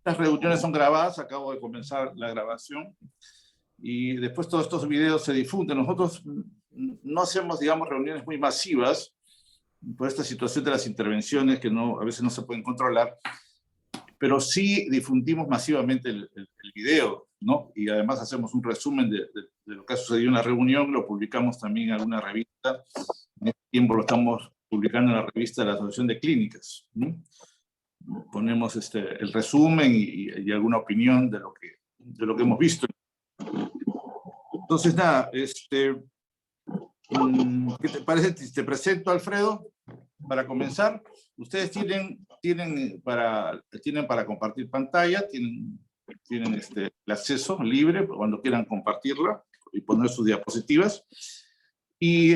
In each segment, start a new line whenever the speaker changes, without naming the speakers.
Las reuniones son grabadas, acabo de comenzar la grabación y después todos estos videos se difunden. Nosotros no hacemos, digamos, reuniones muy masivas por esta situación de las intervenciones que no, a veces no se pueden controlar, pero sí difundimos masivamente el video, ¿no? Y además hacemos un resumen de lo que ha sucedido en la reunión, lo publicamos también en alguna revista. En este tiempo lo estamos publicando en la revista de la Asociación de Clínicas, ¿no? Ponemos el resumen y alguna opinión de lo que hemos visto. Entonces, nada, ¿qué te parece? Te presento, Alfredo, para comenzar. Ustedes tienen para compartir pantalla, tienen el acceso libre cuando quieran compartirla y poner sus diapositivas. Y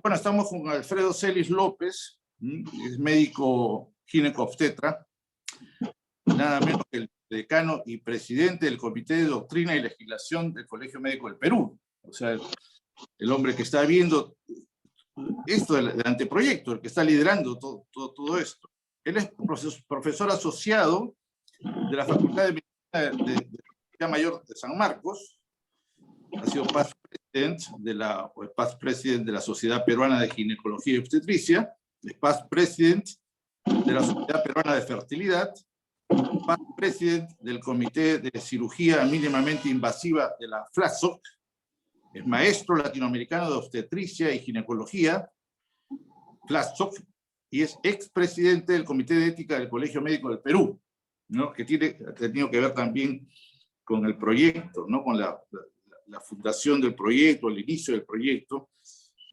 bueno, estamos con Alfredo Celis López, es médico ginecobstetra, nada menos que el decano y presidente del Comité de Doctrina y Legislación del Colegio Médico del Perú. O sea, el hombre que está viendo esto del anteproyecto, el que está liderando todo esto. Él es profesor asociado de la Facultad de Medicina de la Universidad Mayor de San Marcos. Ha sido past president de la Sociedad Peruana de Ginecología y Obstetricia, es past president de la Sociedad Peruana de Fertilidad, past president del Comité de Cirugía Mínimamente Invasiva de la FLASOC, es maestro latinoamericano de obstetricia y ginecología, FLASOC, y es expresidente del Comité de Ética del Colegio Médico del Perú, ¿no? Que ha tenido que ver también con el proyecto, ¿no? Con la fundación del proyecto, el inicio del proyecto,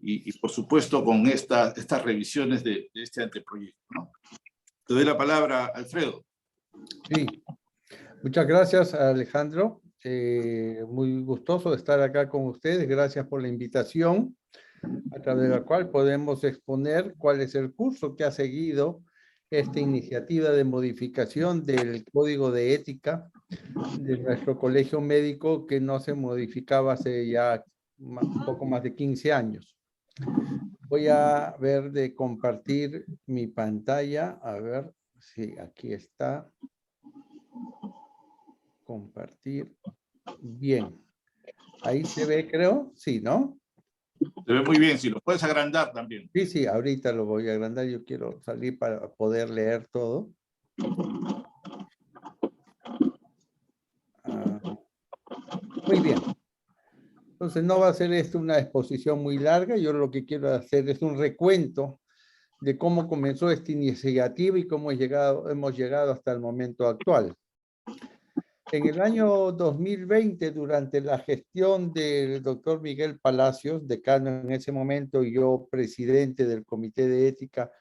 y por supuesto con estas revisiones de este anteproyecto, ¿no? Te doy la palabra, Alfredo.
Sí, muchas gracias, Alejandro. Muy gustoso de estar acá con ustedes. Gracias por la invitación, a través de la cual podemos exponer cuál es el curso que ha seguido esta iniciativa de modificación del Código de Ética de nuestro colegio médico, que no se modificaba hace ya un poco más de 15 años. Voy a ver de compartir mi pantalla. A ver si aquí está. Compartir. Bien. Ahí se ve, creo. Sí, ¿no?
Se ve muy bien. Si lo puedes agrandar también.
Sí, sí, ahorita lo voy a agrandar. Yo quiero salir para poder leer todo. Muy bien. Entonces no va a ser esto una exposición muy larga. Yo lo que quiero hacer es un recuento de cómo comenzó esta iniciativa y cómo hemos llegado hasta el momento actual. En el año 2020, durante la gestión del doctor Miguel Palacios, decano en ese momento, y yo presidente del Comité de Ética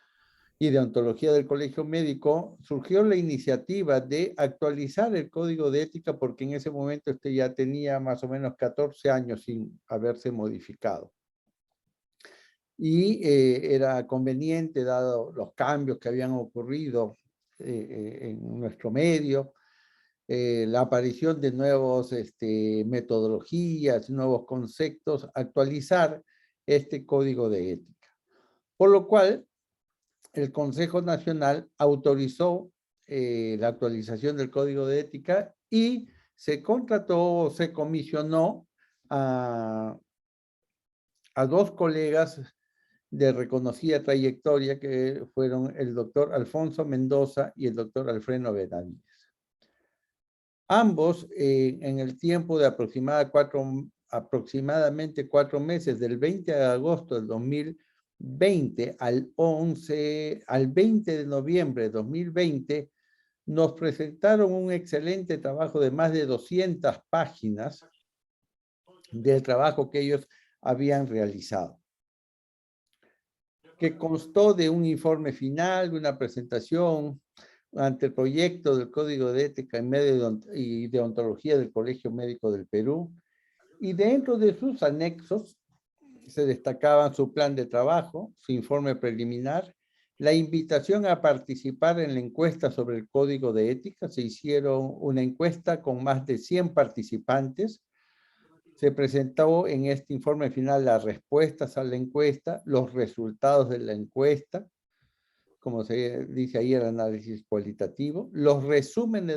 y de Ontología del Colegio Médico, surgió la iniciativa de actualizar el Código de Ética, porque en ese momento ya tenía más o menos 14 años sin haberse modificado. Y era conveniente, dado los cambios que habían ocurrido en nuestro medio, la aparición de nuevos metodologías, nuevos conceptos, actualizar este Código de Ética. Por lo cual, el Consejo Nacional autorizó la actualización del Código de Ética y se contrató, se comisionó a dos colegas de reconocida trayectoria, que fueron el doctor Alfonso Mendoza y el doctor Alfredo Benavides. Ambos, en el tiempo de aproximadamente 4 meses, del 20 de agosto del 2020 al 20 de noviembre de 2020, nos presentaron un excelente trabajo de más de 200 páginas del trabajo que ellos habían realizado, que constó de un informe final, de una presentación ante el proyecto del Código de Ética y de Ontología del Colegio Médico del Perú, y dentro de sus anexos se destacaban su plan de trabajo, su informe preliminar, la invitación a participar en la encuesta sobre el Código de Ética. Se hicieron una encuesta con más de 100 participantes. Se presentó en este informe final las respuestas a la encuesta, los resultados de la encuesta. como se dice ahí el análisis cualitativo, los resúmenes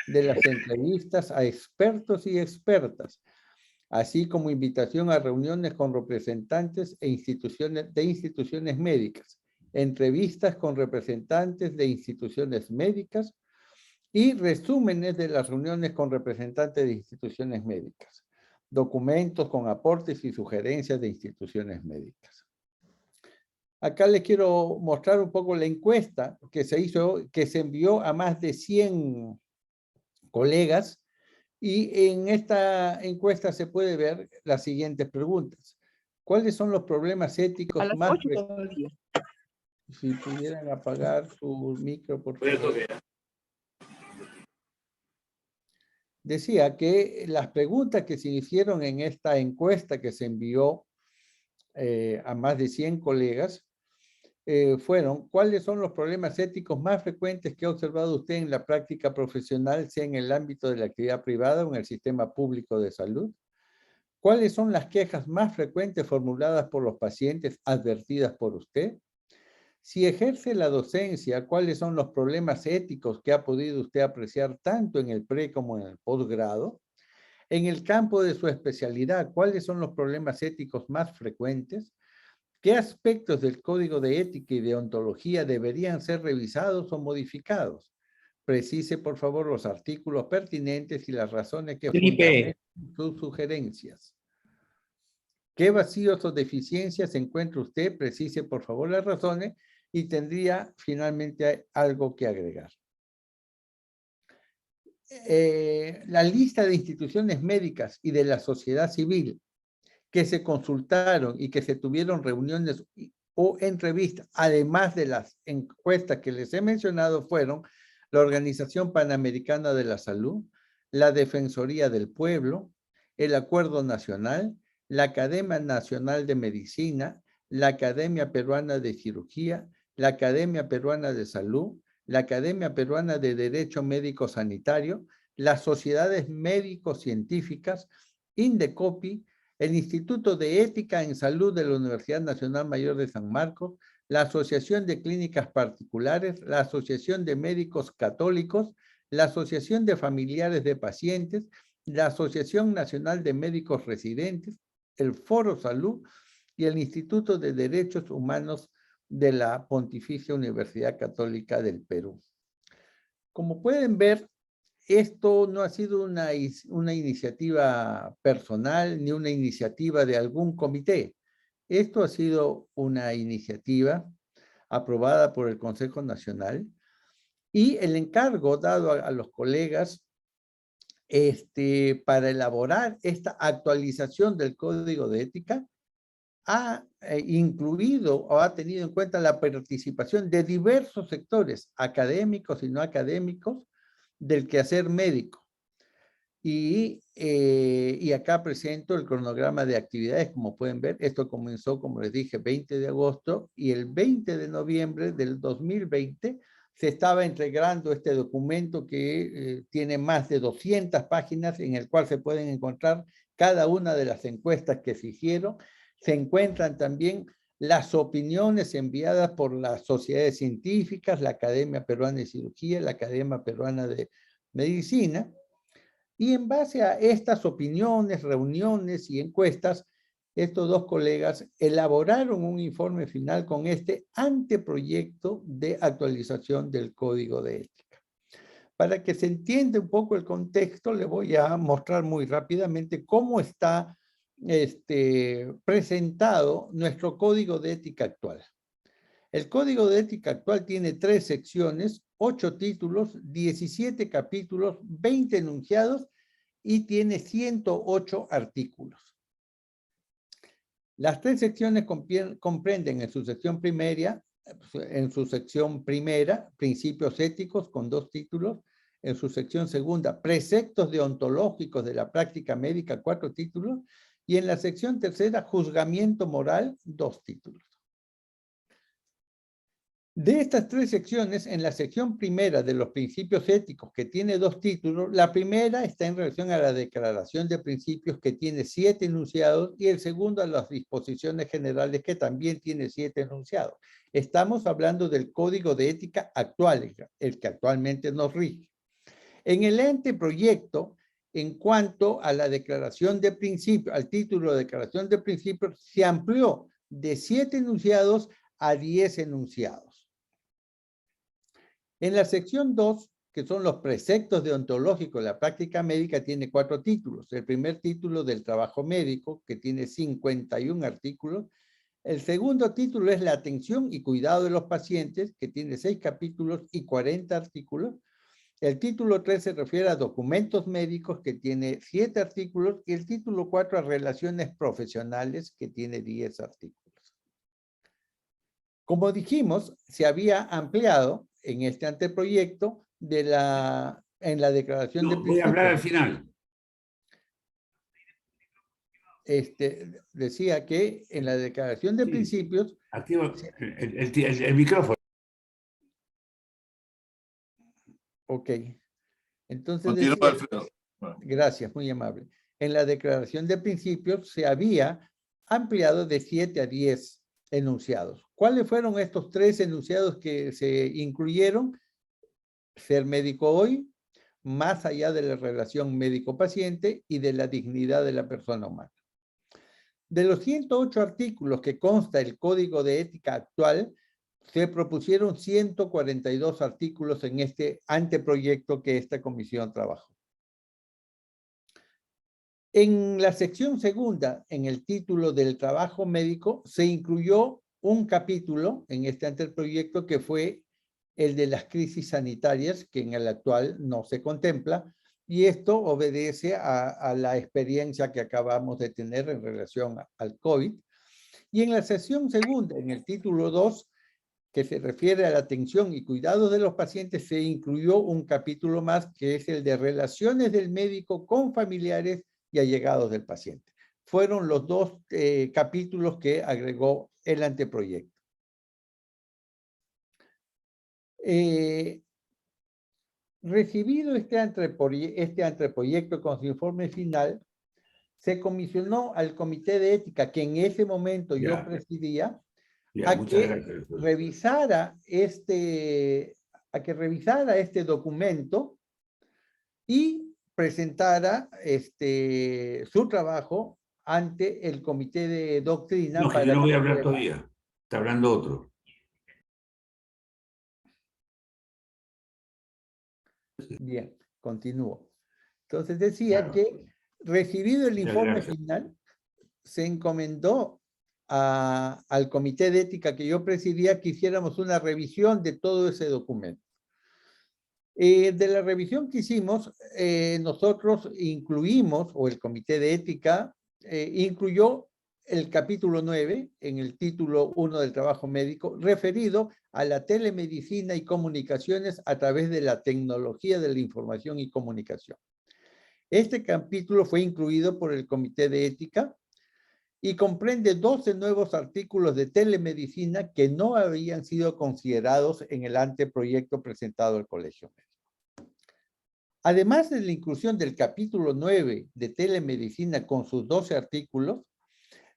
de las entrevistas a expertos y expertas, así como invitación a reuniones con representantes de instituciones médicas, entrevistas con representantes de instituciones médicas y resúmenes de las reuniones con representantes de instituciones médicas, documentos con aportes y sugerencias de instituciones médicas. Acá les quiero mostrar un poco la encuesta que se hizo, que se envió a más de 100 colegas, y en esta encuesta se puede ver las siguientes preguntas. ¿Cuáles son los problemas éticos más frecuentes? Si pudieran apagar su micro, por favor. Decía que las preguntas que se hicieron en esta encuesta que se envió a más de 100 colegas fueron: ¿cuáles son los problemas éticos más frecuentes que ha observado usted en la práctica profesional, sea en el ámbito de la actividad privada o en el sistema público de salud? ¿Cuáles son las quejas más frecuentes formuladas por los pacientes advertidas por usted? Si ejerce la docencia, ¿cuáles son los problemas éticos que ha podido usted apreciar tanto en el pre como en el posgrado? En el campo de su especialidad, ¿cuáles son los problemas éticos más frecuentes? ¿Qué aspectos del Código de Ética y de Ontología deberían ser revisados o modificados? Precise, por favor, los artículos pertinentes y las razones que fundamentan sus sugerencias. ¿Qué vacíos o deficiencias encuentra usted? Precise, por favor, las razones y tendría finalmente algo que agregar. La lista de instituciones médicas y de la sociedad civil que se consultaron y que se tuvieron reuniones o entrevistas, además de las encuestas que les he mencionado, fueron la Organización Panamericana de la Salud, la Defensoría del Pueblo, el Acuerdo Nacional, la Academia Nacional de Medicina, la Academia Peruana de Cirugía, la Academia Peruana de Salud, la Academia Peruana de Derecho Médico Sanitario, las sociedades médico-científicas, Indecopi, el Instituto de Ética en Salud de la Universidad Nacional Mayor de San Marcos, la Asociación de Clínicas Particulares, la Asociación de Médicos Católicos, la Asociación de Familiares de Pacientes, la Asociación Nacional de Médicos Residentes, el Foro Salud y el Instituto de Derechos Humanos de la Pontificia Universidad Católica del Perú. Como pueden ver, esto no ha sido una iniciativa personal ni una iniciativa de algún comité. Esto ha sido una iniciativa aprobada por el Consejo Nacional y el encargo dado a los colegas para elaborar esta actualización del Código de Ética ha incluido o ha tenido en cuenta la participación de diversos sectores académicos y no académicos del quehacer médico. Y acá presento el cronograma de actividades, como pueden ver. Esto comenzó, como les dije, 20 de agosto y el 20 de noviembre del 2020 se estaba entregando este documento que tiene más de 200 páginas en el cual se pueden encontrar cada una de las encuestas que se hicieron. Se encuentran también las opiniones enviadas por las sociedades científicas, la Academia Peruana de Cirugía, la Academia Peruana de Medicina, y en base a estas opiniones, reuniones y encuestas, estos dos colegas elaboraron un informe final con este anteproyecto de actualización del Código de Ética. Para que se entienda un poco el contexto, le voy a mostrar muy rápidamente cómo está presentado nuestro Código de Ética actual. El Código de Ética actual tiene 3 secciones, 8 títulos, 17 capítulos, 20 enunciados y tiene 108 artículos. Las 3 secciones comprenden en su sección primera, principios éticos con 2 títulos, en su sección segunda, preceptos deontológicos de la práctica médica, 4 títulos, y en la sección tercera, juzgamiento moral, 2 títulos. De estas tres secciones, en la sección primera de los principios éticos, que tiene 2 títulos, la primera está en relación a la declaración de principios, que tiene 7 enunciados, y el segundo a las disposiciones generales, que también tiene 7 enunciados. Estamos hablando del Código de Ética actual, el que actualmente nos rige. En el anteproyecto, en cuanto a la declaración de principios, al título de declaración de principios, se amplió de 7 enunciados a 10 enunciados. En la sección 2, que son los preceptos deontológicos de la práctica médica, tiene 4 títulos. El primer título del trabajo médico, que tiene 51 artículos. El segundo título es la atención y cuidado de los pacientes, que tiene 6 capítulos y 40 artículos. El título 3 se refiere a documentos médicos, que tiene 7 artículos, y el título 4 a relaciones profesionales, que tiene 10 artículos. Como dijimos, se había ampliado en este anteproyecto en la declaración de
principios. Voy a hablar al final.
Decía que en la declaración de principios...
Activa el micrófono.
Ok. Entonces
continúa,
decía,
Alfredo.
Gracias, muy amable. En la declaración de principios se había ampliado de 7 a 10 enunciados. ¿Cuáles fueron estos 3 enunciados que se incluyeron? Ser médico hoy, más allá de la relación médico-paciente y de la dignidad de la persona humana. De los 108 artículos que consta el Código de Ética actual, se propusieron 142 artículos en este anteproyecto que esta comisión trabajó. En la sección segunda, en el título del trabajo médico, se incluyó un capítulo en este anteproyecto que fue el de las crisis sanitarias, que en el actual no se contempla, y esto obedece a la experiencia que acabamos de tener en relación al COVID. Y en la sección segunda, en el título 2, que se refiere a la atención y cuidado de los pacientes, se incluyó un capítulo más, que es el de relaciones del médico con familiares y allegados del paciente. Fueron los 2 capítulos que agregó el anteproyecto. Recibido este anteproyecto con su informe final, se comisionó al Comité de Ética, que en ese momento yo presidía, a que revisara este documento y presentara su trabajo ante el Comité de Doctrina.
No, que yo no voy a hablar todavía. Está hablando otro.
Bien, continúo. Entonces decía que, recibido el informe final, se encomendó al Comité de Ética que yo presidía que hiciéramos una revisión de todo ese documento. De la revisión que hicimos, nosotros incluimos, o el Comité de Ética incluyó el capítulo 9 en el título 1 del trabajo médico, referido a la telemedicina y comunicaciones a través de la tecnología de la información y comunicación. Este capítulo fue incluido por el Comité de Ética y comprende 12 nuevos artículos de telemedicina que no habían sido considerados en el anteproyecto presentado al Colegio Médico. Además de la inclusión del capítulo 9 de telemedicina con sus 12 artículos,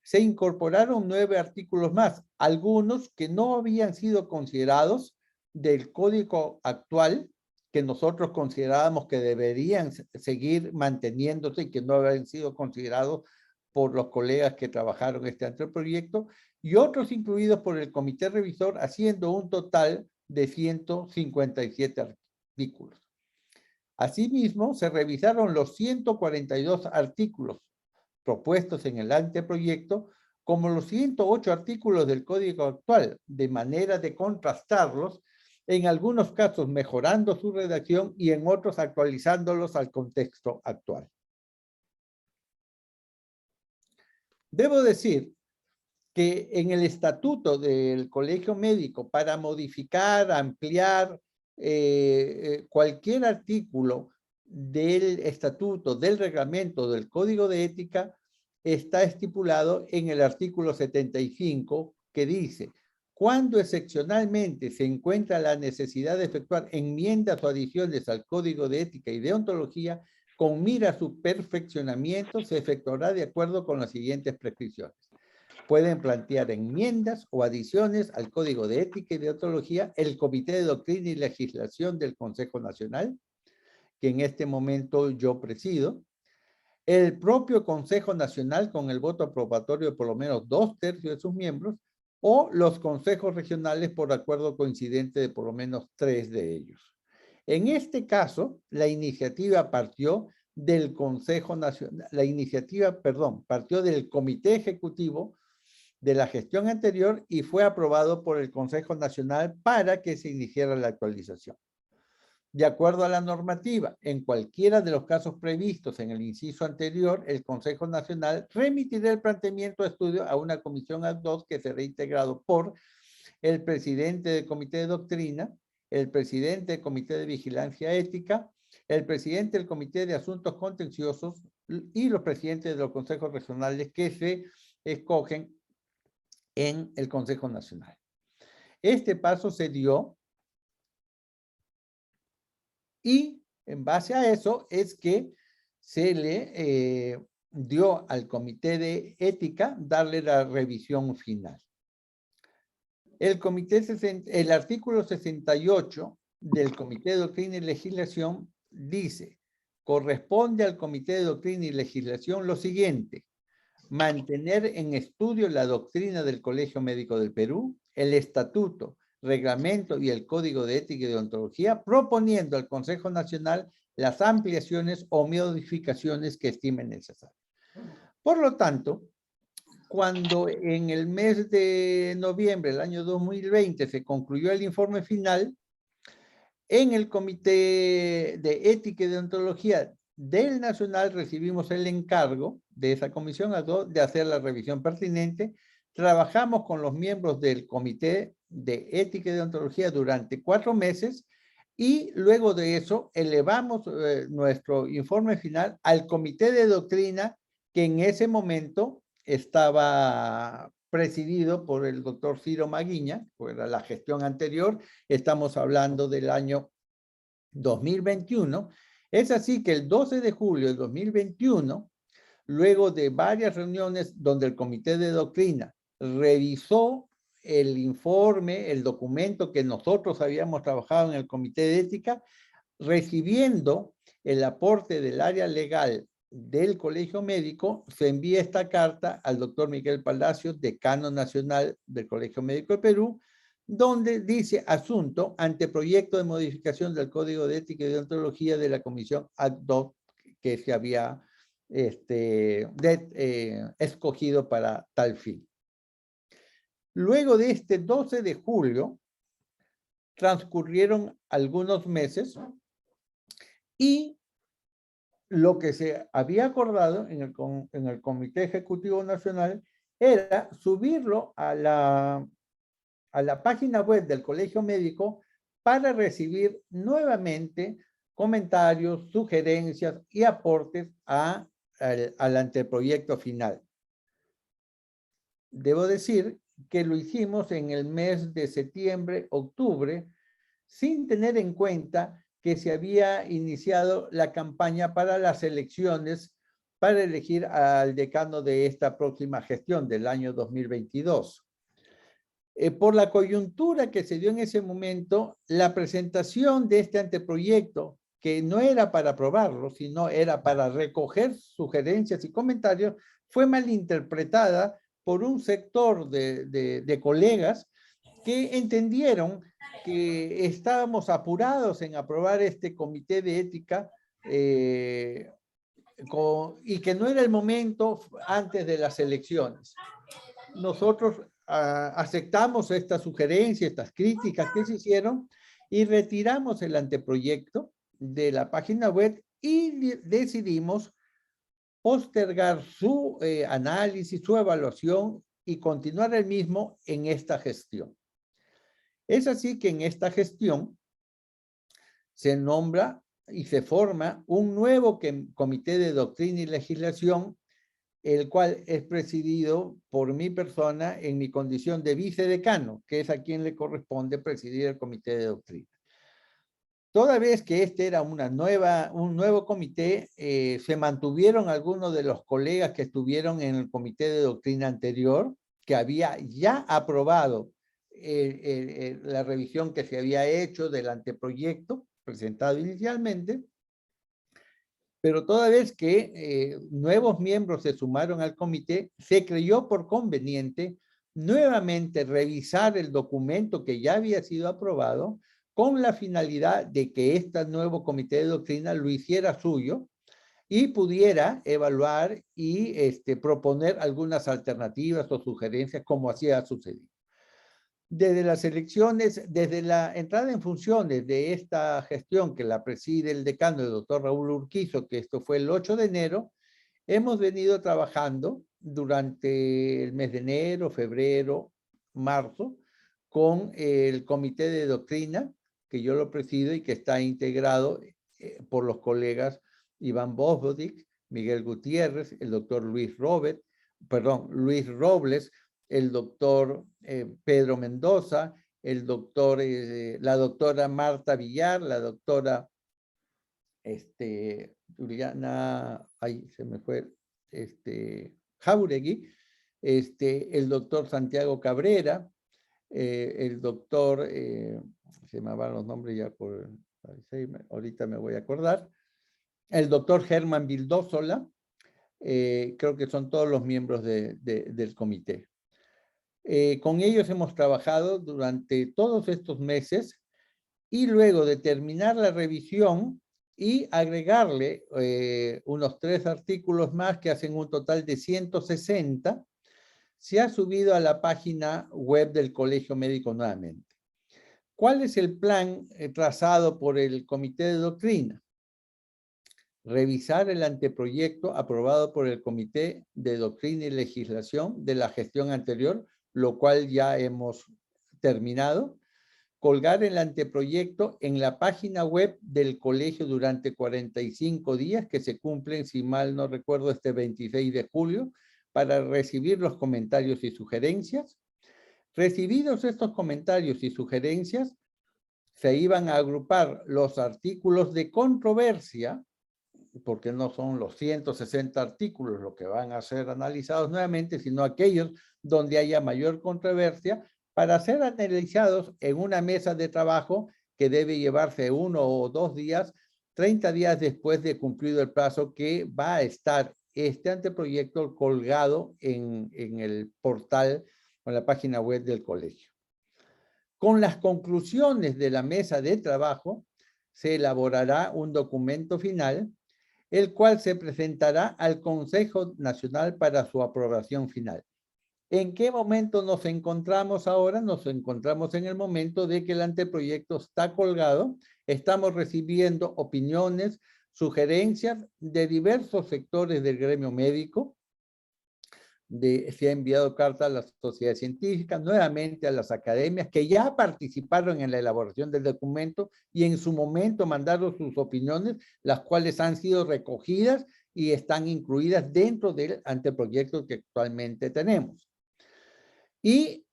se incorporaron 9 artículos más, algunos que no habían sido considerados del código actual, que nosotros considerábamos que deberían seguir manteniéndose y que no habían sido considerados por los colegas que trabajaron este anteproyecto, y otros incluidos por el comité revisor, haciendo un total de 157 artículos. Asimismo, se revisaron los 142 artículos propuestos en el anteproyecto, como los 108 artículos del Código actual, de manera de contrastarlos, en algunos casos mejorando su redacción y en otros actualizándolos al contexto actual. Debo decir que en el estatuto del Colegio Médico, para modificar, ampliar cualquier artículo del estatuto, del reglamento, del Código de Ética, está estipulado en el artículo 75, que dice: Cuando excepcionalmente se encuentra la necesidad de efectuar enmiendas o adiciones al Código de Ética y Deontología, con mira a su perfeccionamiento, se efectuará de acuerdo con las siguientes prescripciones. Pueden plantear enmiendas o adiciones al Código de Ética y Deontología el Comité de Doctrina y Legislación del Consejo Nacional, que en este momento yo presido, el propio Consejo Nacional con el voto aprobatorio de por lo menos 2/3 de sus miembros, o los consejos regionales por acuerdo coincidente de por lo menos 3 de ellos. En este caso, la iniciativa partió del Consejo Nacional, partió del Comité Ejecutivo de la gestión anterior y fue aprobado por el Consejo Nacional para que se iniciara la actualización. De acuerdo a la normativa, en cualquiera de los casos previstos en el inciso anterior, el Consejo Nacional remitirá el planteamiento de estudio a una comisión ad hoc que será integrado por el presidente del Comité de Doctrina, el presidente del Comité de Vigilancia Ética, el presidente del Comité de Asuntos Contenciosos y los presidentes de los consejos regionales que se escogen en el Consejo Nacional. Este paso se dio y en base a eso es que se le dio al Comité de Ética darle la revisión final. El artículo 68 del Comité de Doctrina y Legislación dice: corresponde al Comité de Doctrina y Legislación lo siguiente: mantener en estudio la doctrina del Colegio Médico del Perú, el estatuto, reglamento y el Código de Ética y Deontología, proponiendo al Consejo Nacional las ampliaciones o modificaciones que estimen necesarias. Por lo tanto, cuando en el mes de noviembre del año 2020 se concluyó el informe final, en el Comité de Ética y Deontología del Nacional recibimos el encargo de esa comisión ad hoc de hacer la revisión pertinente. Trabajamos con los miembros del Comité de Ética y Deontología durante 4 meses y luego de eso elevamos nuestro informe final al Comité de Doctrina, que en ese momento estaba presidido por el doctor Ciro Maguiña, pues era la gestión anterior, estamos hablando del año 2021. Es así que el 12 de julio de 2021, luego de varias reuniones donde el Comité de Doctrina revisó el informe, el documento que nosotros habíamos trabajado en el Comité de Ética, recibiendo el aporte del área legal del Colegio Médico, se envía esta carta al doctor Miguel Palacios, decano nacional del Colegio Médico de Perú, donde dice: asunto, anteproyecto de modificación del Código de Ética y Deontología de la Comisión ad hoc que se había escogido para tal fin. Luego de este 12 de julio, transcurrieron algunos meses y lo que se había acordado en el Comité Ejecutivo Nacional era subirlo a la página web del Colegio Médico para recibir nuevamente comentarios, sugerencias y aportes al anteproyecto final. Debo decir que lo hicimos en el mes de septiembre, octubre, sin tener en cuenta que se había iniciado la campaña para las elecciones para elegir al decano de esta próxima gestión del año 2022. Por la coyuntura que se dio en ese momento, la presentación de este anteproyecto, que no era para aprobarlo, sino era para recoger sugerencias y comentarios, fue malinterpretada por un sector de colegas que entendieron que estábamos apurados en aprobar este comité de ética y que no era el momento antes de las elecciones. Nosotros aceptamos estas sugerencias, estas críticas que se hicieron y retiramos el anteproyecto de la página web y decidimos postergar su análisis, su evaluación y continuar el mismo en esta gestión. Es así que en esta gestión se nombra y se forma un nuevo Comité de Doctrina y Legislación el cual es presidido por mi persona en mi condición de vicedecano, que es a quien le corresponde presidir el comité de doctrina. Toda vez que este era un nuevo comité, se mantuvieron algunos de los colegas que estuvieron en el comité de doctrina anterior, que había ya aprobado la revisión que se había hecho del anteproyecto presentado inicialmente, pero toda vez que nuevos miembros se sumaron al comité, se creyó por conveniente nuevamente revisar el documento que ya había sido aprobado con la finalidad de que este nuevo comité de doctrina lo hiciera suyo y pudiera evaluar y proponer algunas alternativas o sugerencias como así ha sucedido. Desde las elecciones, desde la entrada en funciones de esta gestión que la preside el decano, el doctor Raúl Urquizo, que esto fue el 8 de enero, hemos venido trabajando durante el mes de enero, febrero, marzo, con el comité de doctrina, que yo lo presido y que está integrado por los colegas Iván Bosbodic, Miguel Gutiérrez, el doctor Luis Robles, el doctor Pedro Mendoza, la doctora Marta Villar, la doctora Juliana, ahí se me fue, Jauregui, el doctor Santiago Cabrera, el doctor, se me van los nombres ya por, ahorita me voy a acordar, el doctor Germán Vildósola, creo que son todos los miembros del comité. Con ellos hemos trabajado durante todos estos meses y luego de terminar la revisión y agregarle unos 3 artículos más que hacen un total de 160, se ha subido a la página web del Colegio Médico nuevamente. ¿Cuál es el plan trazado por el Comité de Doctrina? Revisar el anteproyecto aprobado por el Comité de Doctrina y Legislación de la gestión anterior, lo cual ya hemos terminado. Colgar el anteproyecto en la página web del colegio durante 45 días, que se cumplen, si mal no recuerdo, este 26 de julio, para recibir los comentarios y sugerencias. Recibidos estos comentarios y sugerencias, se iban a agrupar los artículos de controversia, porque no son los 160 artículos los que van a ser analizados nuevamente, sino aquellos donde haya mayor controversia, para ser analizados en una mesa de trabajo que debe llevarse 1 o 2 días, 30 días después de cumplido el plazo que va a estar este anteproyecto colgado en el portal o en la página web del colegio. Con las conclusiones de la mesa de trabajo, se elaborará un documento final, el cual se presentará al Consejo Nacional para su aprobación final. ¿En qué momento nos encontramos ahora? Nos encontramos en el momento de que el anteproyecto está colgado, estamos recibiendo opiniones, sugerencias de diversos sectores del gremio médico, se ha enviado carta a las sociedades científicas, nuevamente a las academias que ya participaron en la elaboración del documento y en su momento mandaron sus opiniones, las cuales han sido recogidas y están incluidas dentro del anteproyecto que actualmente tenemos. Y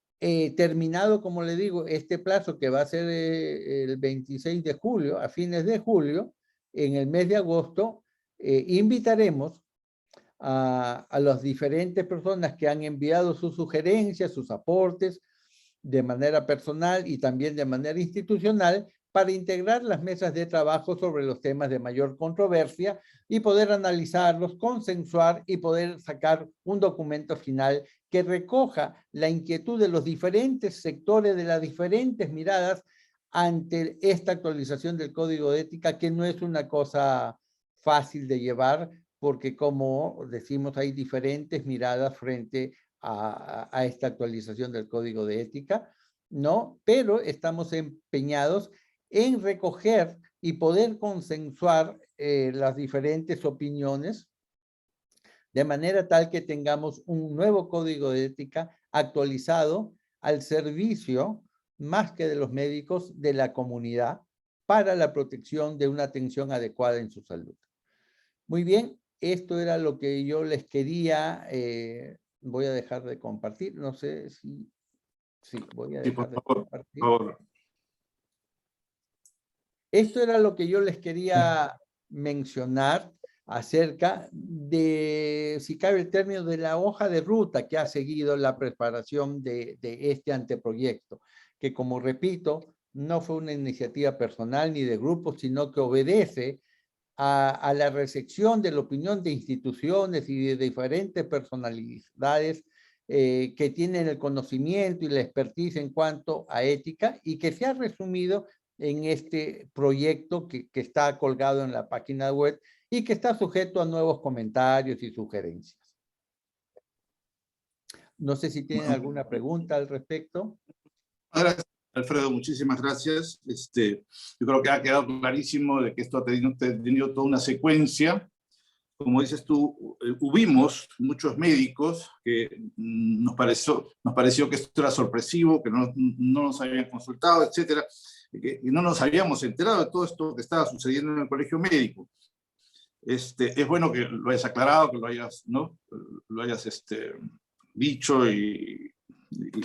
terminado, como le digo, este plazo que va a ser el 26 de julio, a fines de julio, en el mes de agosto, invitaremos a las diferentes personas que han enviado sus sugerencias, sus aportes, de manera personal y también de manera institucional, para integrar las mesas de trabajo sobre los temas de mayor controversia y poder analizarlos, consensuar y poder sacar un documento final que recoja la inquietud de los diferentes sectores, de las diferentes miradas ante esta actualización del Código de Ética, que no es una cosa fácil de llevar, porque como decimos, hay diferentes miradas frente a esta actualización del Código de Ética, ¿no? Pero estamos empeñados en recoger y poder consensuar las diferentes opiniones de manera tal que tengamos un nuevo Código de Ética actualizado al servicio, más que de los médicos, de la comunidad, para la protección de una atención adecuada en su salud. Muy bien, esto era lo que yo les quería, voy a dejar de compartir, no sé si, sí, voy a
Sí,
dejar
por
de
favor,
compartir.
por favor.
Esto era lo que yo les quería mencionar acerca de, si cabe el término, de la hoja de ruta que ha seguido la preparación de este anteproyecto, que como repito, no fue una iniciativa personal ni de grupo, sino que obedece a la recepción de la opinión de instituciones y de diferentes personalidades que tienen el conocimiento y la expertise en cuanto a ética y que se ha resumido en este proyecto que está colgado en la página web y que está sujeto a nuevos comentarios y sugerencias. No sé si tienen alguna pregunta al respecto.
Gracias, Alfredo, muchísimas gracias. Yo creo que ha quedado clarísimo de que esto ha tenido toda una secuencia. Como dices tú, hubimos muchos médicos que nos pareció que esto era sorpresivo, que no nos habían consultado, etcétera, que no nos habíamos enterado de todo esto que estaba sucediendo en el colegio médico. Es bueno que lo hayas aclarado, que lo hayas, ¿no? Lo hayas dicho y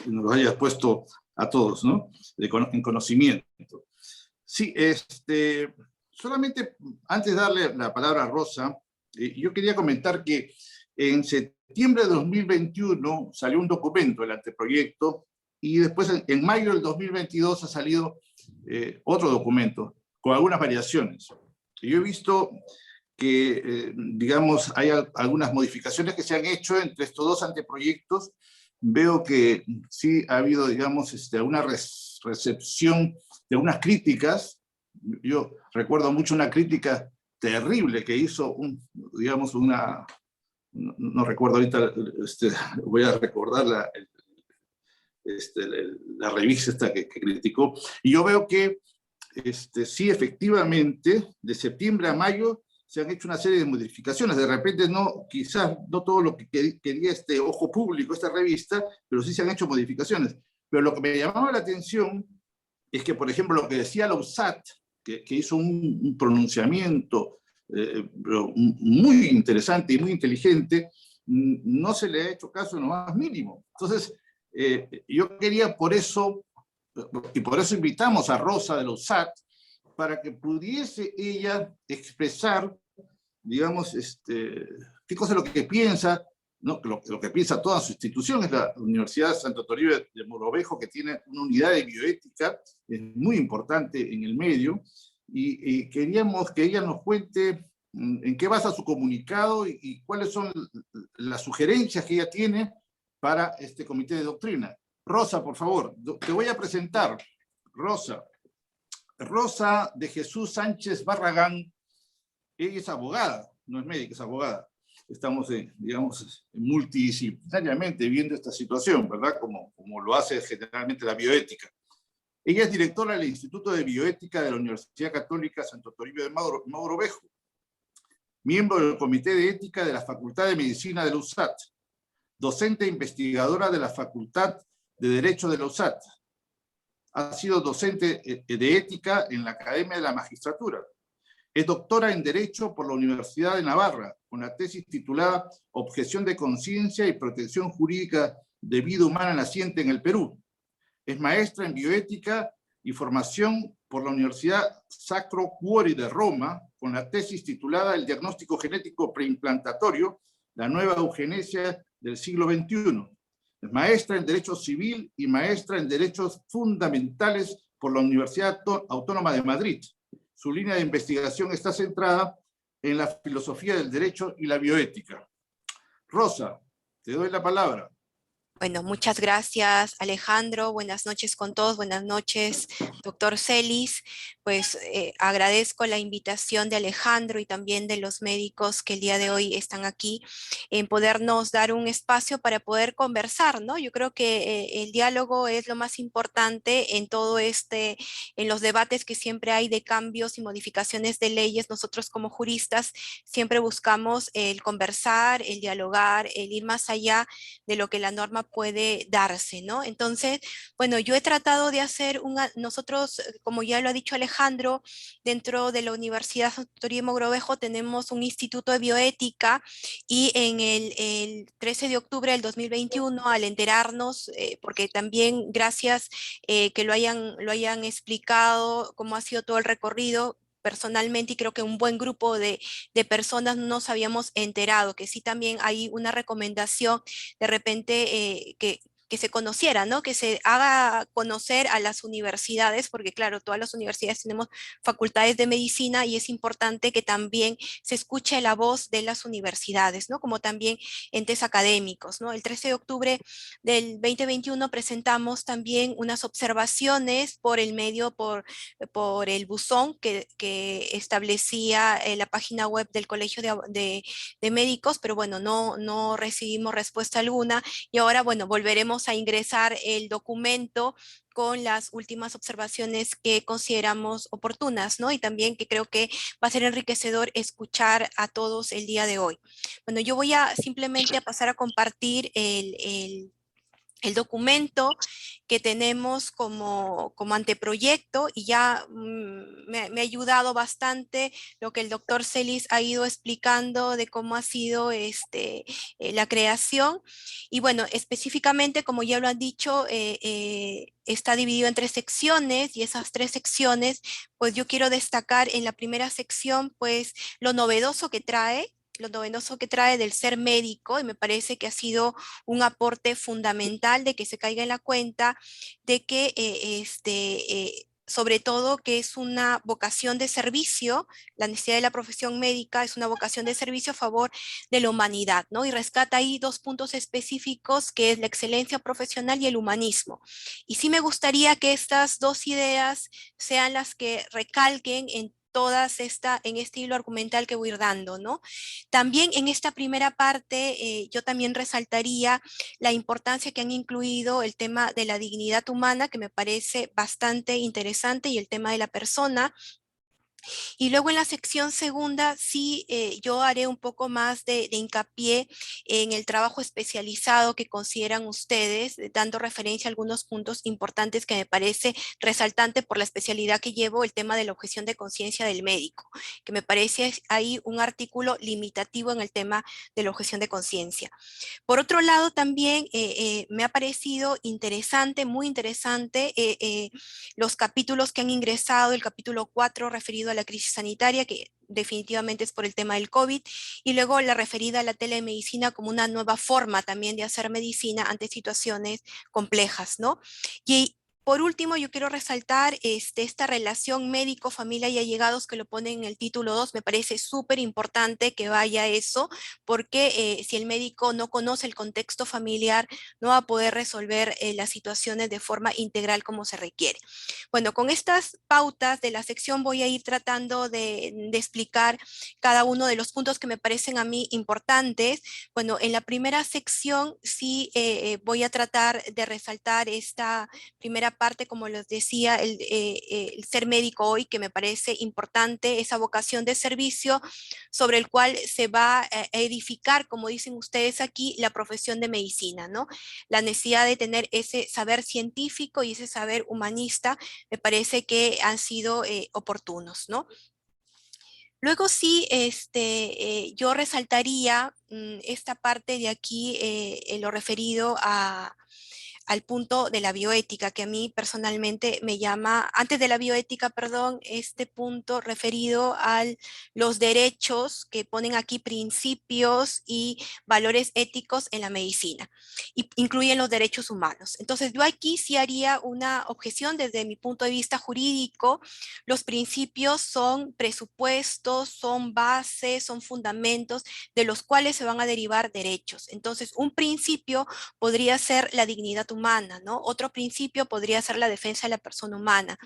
nos lo hayas puesto a todos, ¿no? En conocimiento. Sí, solamente antes de darle la palabra a Rosa, yo quería comentar que en septiembre de 2021 salió un documento, el anteproyecto, y después en mayo del 2022 ha salido otro documento con algunas variaciones. Yo he visto que, digamos, hay algunas modificaciones que se han hecho entre estos dos anteproyectos. Veo que sí ha habido, digamos, una recepción de unas críticas. Yo recuerdo mucho una crítica terrible que hizo, digamos, no recuerdo ahorita, voy a recordar la revista esta que criticó, y yo veo que sí, efectivamente, de septiembre a mayo se han hecho una serie de modificaciones. De repente, quizás no todo lo que quería este ojo público, esta revista, pero sí se han hecho modificaciones. Pero lo que me llamaba la atención es que, por ejemplo, lo que decía la USAT, que hizo un pronunciamiento muy interesante y muy inteligente, no se le ha hecho caso en lo más mínimo. Entonces, yo quería por eso, y por eso invitamos a Rosa de la USAT, para que pudiese ella expresar, digamos, qué cosa es lo que piensa, ¿no? Lo que piensa toda su institución. Es la Universidad de Santo Toribio de Mogrovejo, que tiene una unidad de bioética, es muy importante en el medio, y queríamos que ella nos cuente en qué basa su comunicado y cuáles son las sugerencias que ella tiene para este comité de doctrina. Rosa, por favor, te voy a presentar. Rosa de Jesús Sánchez Barragán. Ella es abogada, no es médica, es abogada. Estamos, digamos, multidisciplinariamente viendo esta situación, ¿verdad? Como lo hace generalmente la bioética. Ella es directora del Instituto de Bioética de la Universidad Católica Santo Toribio de Mogrovejo, miembro del Comité de Ética de la Facultad de Medicina de la USAT, docente e investigadora de la Facultad de Derecho de la USAT. Ha sido docente de ética en la Academia de la Magistratura. Es doctora en Derecho por la Universidad de Navarra, con la tesis titulada Objeción de conciencia y protección jurídica de vida humana naciente en el Perú. Es maestra en bioética y formación por la Universidad Sacro Cuore de Roma, con la tesis titulada El diagnóstico genético preimplantario, la nueva eugenesia del siglo XXI. Es maestra en Derecho Civil y maestra en Derechos Fundamentales por la Universidad Autónoma de Madrid. Su línea de investigación está centrada en la filosofía del derecho y la bioética. Rosa, te doy la palabra.
Bueno, muchas gracias, Alejandro. Buenas noches con todos. Buenas noches, doctor Celis. Pues agradezco la invitación de Alejandro y también de los médicos que el día de hoy están aquí en podernos dar un espacio para poder conversar, ¿no? Yo creo que el diálogo es lo más importante en todo en los debates que siempre hay de cambios y modificaciones de leyes. Nosotros como juristas siempre buscamos el conversar, el dialogar, el ir más allá de lo que la norma puede darse, ¿no? Entonces, bueno, yo he tratado de hacer nosotros, como ya lo ha dicho Alejandro, Alejandro, dentro de la Universidad Santo Toribio Mogrovejo tenemos un instituto de bioética y en el 13 de octubre del 2021, al enterarnos, porque también gracias que lo hayan explicado cómo ha sido todo el recorrido, personalmente, y creo que un buen grupo de personas nos habíamos enterado, que sí también hay una recomendación de repente que se conociera, ¿no? Que se haga conocer a las universidades, porque claro, todas las universidades tenemos facultades de medicina y es importante que también se escuche la voz de las universidades, ¿no? Como también entes académicos, ¿no? El 13 de octubre del 2021 presentamos también unas observaciones por el medio, por el buzón que establecía la página web del Colegio de Médicos, pero bueno, no recibimos respuesta alguna y ahora, bueno, volveremos a ingresar el documento con las últimas observaciones que consideramos oportunas, ¿no? Y también que creo que va a ser enriquecedor escuchar a todos el día de hoy. Bueno, yo voy a simplemente a pasar a compartir el documento que tenemos como anteproyecto y ya me ha ayudado bastante lo que el doctor Celis ha ido explicando de cómo ha sido la creación. Y bueno, específicamente, como ya lo han dicho, está dividido en 3 secciones y esas 3 secciones, pues yo quiero destacar en la primera sección, pues lo novedoso que trae del ser médico, y me parece que ha sido un aporte fundamental de que se caiga en la cuenta de que sobre todo que es una vocación de servicio, la necesidad de la profesión médica es una vocación de servicio a favor de la humanidad, ¿no? Y rescata ahí 2 puntos específicos, que es la excelencia profesional y el humanismo. Y sí me gustaría que estas 2 ideas sean las que recalquen en en este hilo argumental que voy a ir dando, ¿no? También en esta primera parte, yo también resaltaría la importancia que han incluido el tema de la dignidad humana, que me parece bastante interesante, y el tema de la persona. Y luego en la sección segunda, sí, yo haré un poco más de hincapié en el trabajo especializado que consideran ustedes, dando referencia a algunos puntos importantes que me parece resaltante por la especialidad que llevo, el tema de la objeción de conciencia del médico, que me parece ahí un artículo limitativo en el tema de la objeción de conciencia. Por otro lado, también me ha parecido interesante, muy interesante, los capítulos que han ingresado, el capítulo 4 referido a la crisis sanitaria, que definitivamente es por el tema del COVID, y luego la referida a la telemedicina como una nueva forma también de hacer medicina ante situaciones complejas, ¿no? Y por último, yo quiero resaltar esta relación médico, familia y allegados que lo ponen en el título 2. Me parece súper importante que vaya eso, porque si el médico no conoce el contexto familiar, no va a poder resolver las situaciones de forma integral como se requiere. Bueno, con estas pautas de la sección voy a ir tratando de explicar cada uno de los puntos que me parecen a mí importantes. Bueno, en la primera sección sí voy a tratar de resaltar esta primera parte, como les decía, el ser médico hoy, que me parece importante, esa vocación de servicio sobre el cual se va a edificar, como dicen ustedes aquí, la profesión de medicina, ¿no? La necesidad de tener ese saber científico y ese saber humanista me parece que han sido oportunos, ¿no? Luego sí, yo resaltaría esta parte de aquí, en lo referido al punto de la bioética, que a mí personalmente me llama, antes de la bioética, perdón, este punto referido a los derechos que ponen aquí principios y valores éticos en la medicina, y incluyen los derechos humanos. Entonces yo aquí sí haría una objeción desde mi punto de vista jurídico. Los principios son presupuestos, son bases, son fundamentos de los cuales se van a derivar derechos. Entonces un principio podría ser la dignidad humana, ¿no? Otro principio podría ser la defensa de la persona humana,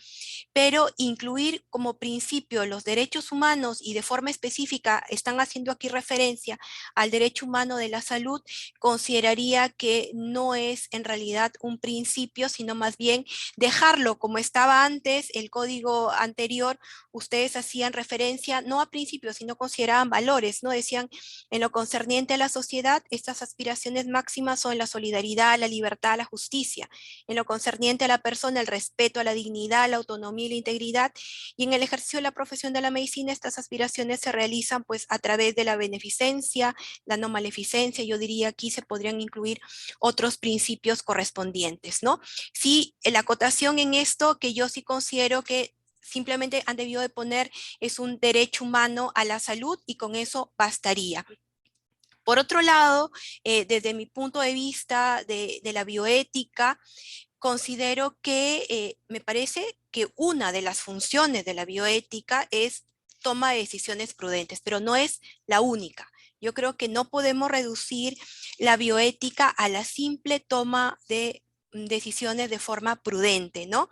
pero incluir como principio los derechos humanos y de forma específica están haciendo aquí referencia al derecho humano de la salud, consideraría que no es en realidad un principio, sino más bien dejarlo como estaba antes, el código anterior. Ustedes hacían referencia no a principios, sino consideraban valores, ¿no? Decían, en lo concerniente a la sociedad, estas aspiraciones máximas son la solidaridad, la libertad, la justicia, justicia. En lo concerniente a la persona, el respeto a la dignidad, la autonomía y la integridad, y en el ejercicio de la profesión de la medicina, estas aspiraciones se realizan pues a través de la beneficencia, la no maleficencia. Yo diría aquí se podrían incluir otros principios correspondientes, ¿no? Sí, la acotación en esto que yo sí considero que simplemente han debido de poner es un derecho humano a la salud y con eso bastaría. Por otro lado, desde mi punto de vista de la bioética, considero que me parece que una de las funciones de la bioética es toma de decisiones prudentes, pero no es la única. Yo creo que no podemos reducir la bioética a la simple toma de decisiones de forma prudente, ¿no?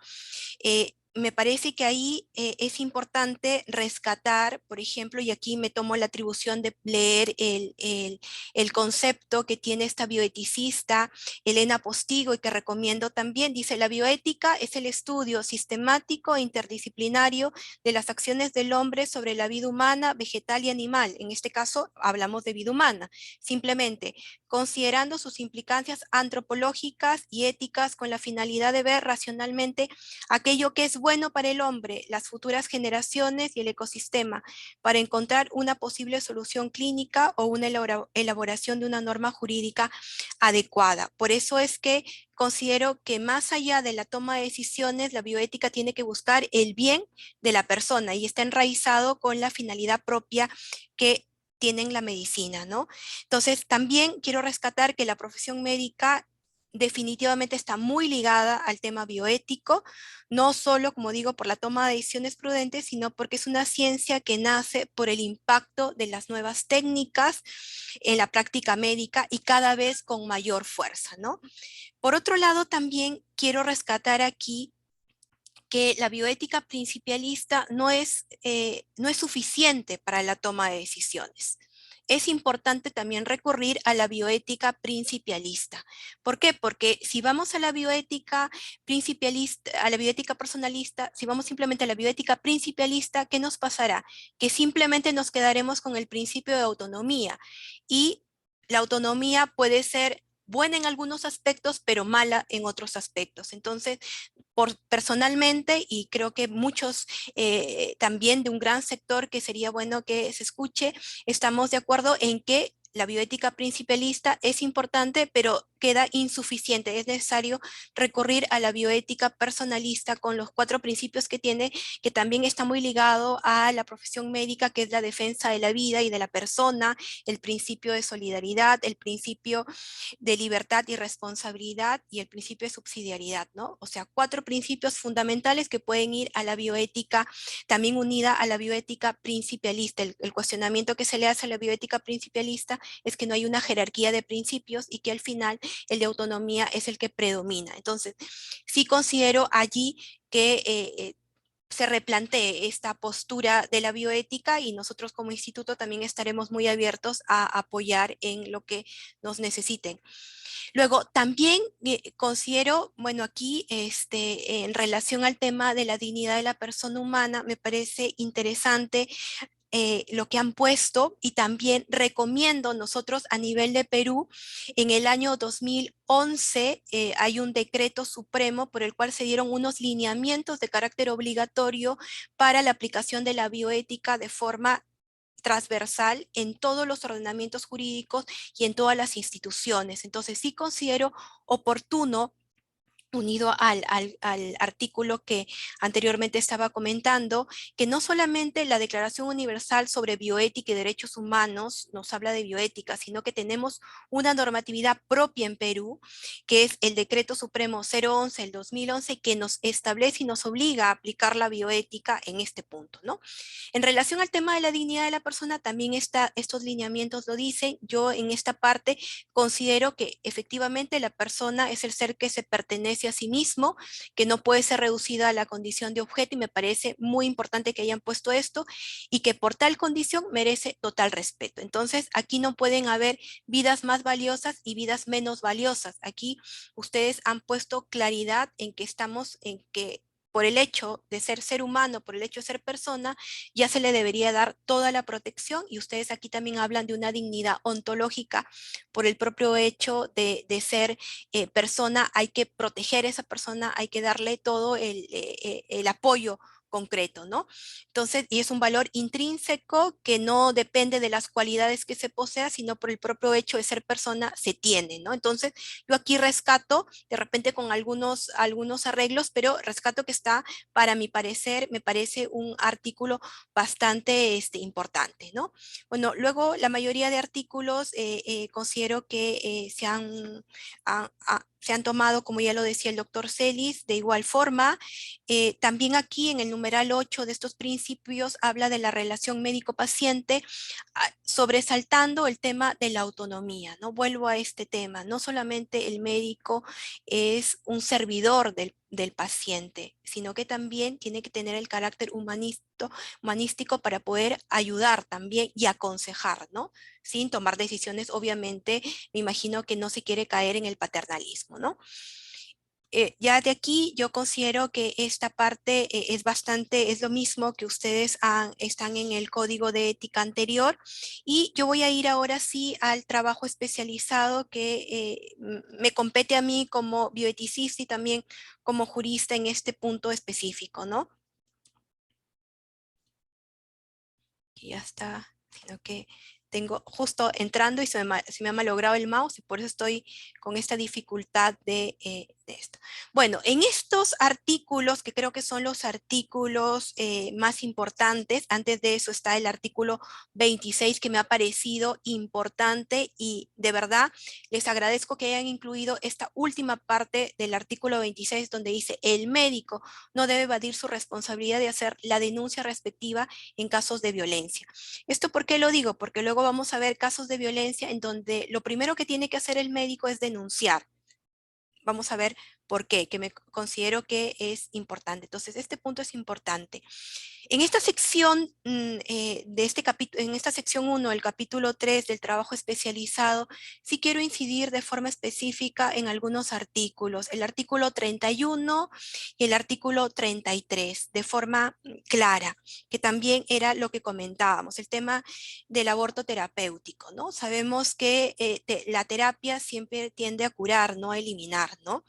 Me parece que ahí es importante rescatar, por ejemplo, y aquí me tomo la atribución de leer el concepto que tiene esta bioeticista Elena Postigo y que recomiendo también. Dice: la bioética es el estudio sistemático e interdisciplinario de las acciones del hombre sobre la vida humana, vegetal y animal. En este caso hablamos de vida humana. Simplemente considerando sus implicancias antropológicas y éticas con la finalidad de ver racionalmente aquello que es bueno para el hombre, las futuras generaciones y el ecosistema, para encontrar una posible solución clínica o una elaboración de una norma jurídica adecuada. Por eso es que considero que más allá de la toma de decisiones, la bioética tiene que buscar el bien de la persona y está enraizado con la finalidad propia que tiene la medicina, ¿no? Entonces, también quiero rescatar que la profesión médica definitivamente está muy ligada al tema bioético, no solo, como digo, por la toma de decisiones prudentes, sino porque es una ciencia que nace por el impacto de las nuevas técnicas en la práctica médica y cada vez con mayor fuerza, ¿no? Por otro lado, también quiero rescatar aquí que la bioética principialista no es suficiente para la toma de decisiones. Es importante también recurrir a la bioética principialista. ¿Por qué? Porque si vamos a la bioética principialista, a la bioética personalista, si vamos simplemente a la bioética principialista, ¿qué nos pasará? Que simplemente nos quedaremos con el principio de autonomía y la autonomía puede ser buena en algunos aspectos, pero mala en otros aspectos. Entonces, personalmente, y creo que muchos también de un gran sector que sería bueno que se escuche, estamos de acuerdo en que la bioética principialista es importante, pero queda insuficiente. Es necesario recurrir a la bioética personalista con los 4 principios que tiene, que también está muy ligado a la profesión médica, que es la defensa de la vida y de la persona, el principio de solidaridad, el principio de libertad y responsabilidad y el principio de subsidiariedad, ¿no? O sea, 4 principios fundamentales que pueden ir a la bioética, también unida a la bioética principialista. El cuestionamiento que se le hace a la bioética principialista es que no hay una jerarquía de principios y que al final el de autonomía es el que predomina. Entonces, sí considero allí que se replantee esta postura de la bioética y nosotros como instituto también estaremos muy abiertos a apoyar en lo que nos necesiten. Luego, también considero, bueno, aquí en relación al tema de la dignidad de la persona humana, me parece interesante lo que han puesto y también recomiendo nosotros a nivel de Perú, en el año 2011 hay un decreto supremo por el cual se dieron unos lineamientos de carácter obligatorio para la aplicación de la bioética de forma transversal en todos los ordenamientos jurídicos y en todas las instituciones. Entonces sí considero oportuno, unido al artículo que anteriormente estaba comentando, que no solamente la Declaración Universal sobre Bioética y Derechos Humanos nos habla de bioética, sino que tenemos una normatividad propia en Perú, que es el Decreto Supremo 011 del 2011, que nos establece y nos obliga a aplicar la bioética en este punto, ¿no? En relación al tema de la dignidad de la persona, también estos lineamientos lo dicen. Yo en esta parte considero que efectivamente la persona es el ser que se pertenece a sí mismo, que no puede ser reducida a la condición de objeto, y me parece muy importante que hayan puesto esto, y que por tal condición merece total respeto. Entonces, aquí no pueden haber vidas más valiosas y vidas menos valiosas. Aquí ustedes han puesto claridad en que estamos, en que por el hecho de ser humano, por el hecho de ser persona, ya se le debería dar toda la protección, y ustedes aquí también hablan de una dignidad ontológica por el propio hecho de ser persona. Hay que proteger a esa persona, hay que darle todo el apoyo concreto, ¿no? Entonces, y es un valor intrínseco que no depende de las cualidades que se posea, sino por el propio hecho de ser persona se tiene, ¿no? Entonces, yo aquí rescato, de repente con algunos arreglos, pero rescato que está, para mi parecer, me parece un artículo bastante importante, ¿no? Bueno, luego la mayoría de artículos considero que se han tomado, como ya lo decía el doctor Celis, de igual forma. También aquí en el numeral 8 de estos principios habla de la relación médico-paciente, sobresaltando el tema de la autonomía, ¿no? Vuelvo a este tema, no solamente el médico es un servidor del paciente, sino que también tiene que tener el carácter humanístico para poder ayudar también y aconsejar, ¿no? Sin tomar decisiones, obviamente, me imagino que no se quiere caer en el paternalismo, ¿no? Ya de aquí yo considero que esta parte es lo mismo que ustedes están en el código de ética anterior, y yo voy a ir ahora sí al trabajo especializado que me compete a mí como bioeticista y también como jurista en este punto específico, ¿no? Que ya está, sino que tengo justo entrando y se me ha malogrado el mouse, y por eso estoy con esta dificultad de esto. Bueno, en estos artículos, que creo que son los artículos más importantes, antes de eso está el artículo 26, que me ha parecido importante, y de verdad les agradezco que hayan incluido esta última parte del artículo 26, donde dice: el médico no debe evadir su responsabilidad de hacer la denuncia respectiva en casos de violencia. ¿Esto por qué lo digo? Porque luego vamos a ver casos de violencia en donde lo primero que tiene que hacer el médico es denunciar. Vamos a ver por qué, que me considero que es importante. Entonces, este punto es importante. En esta sección de este capítulo, en esta sección 1, el capítulo 3 del trabajo especializado, sí quiero incidir de forma específica en algunos artículos, el artículo 31 y el artículo 33, de forma clara, que también era lo que comentábamos, el tema del aborto terapéutico, ¿no? Sabemos que la terapia siempre tiende a curar, no a eliminar, ¿no?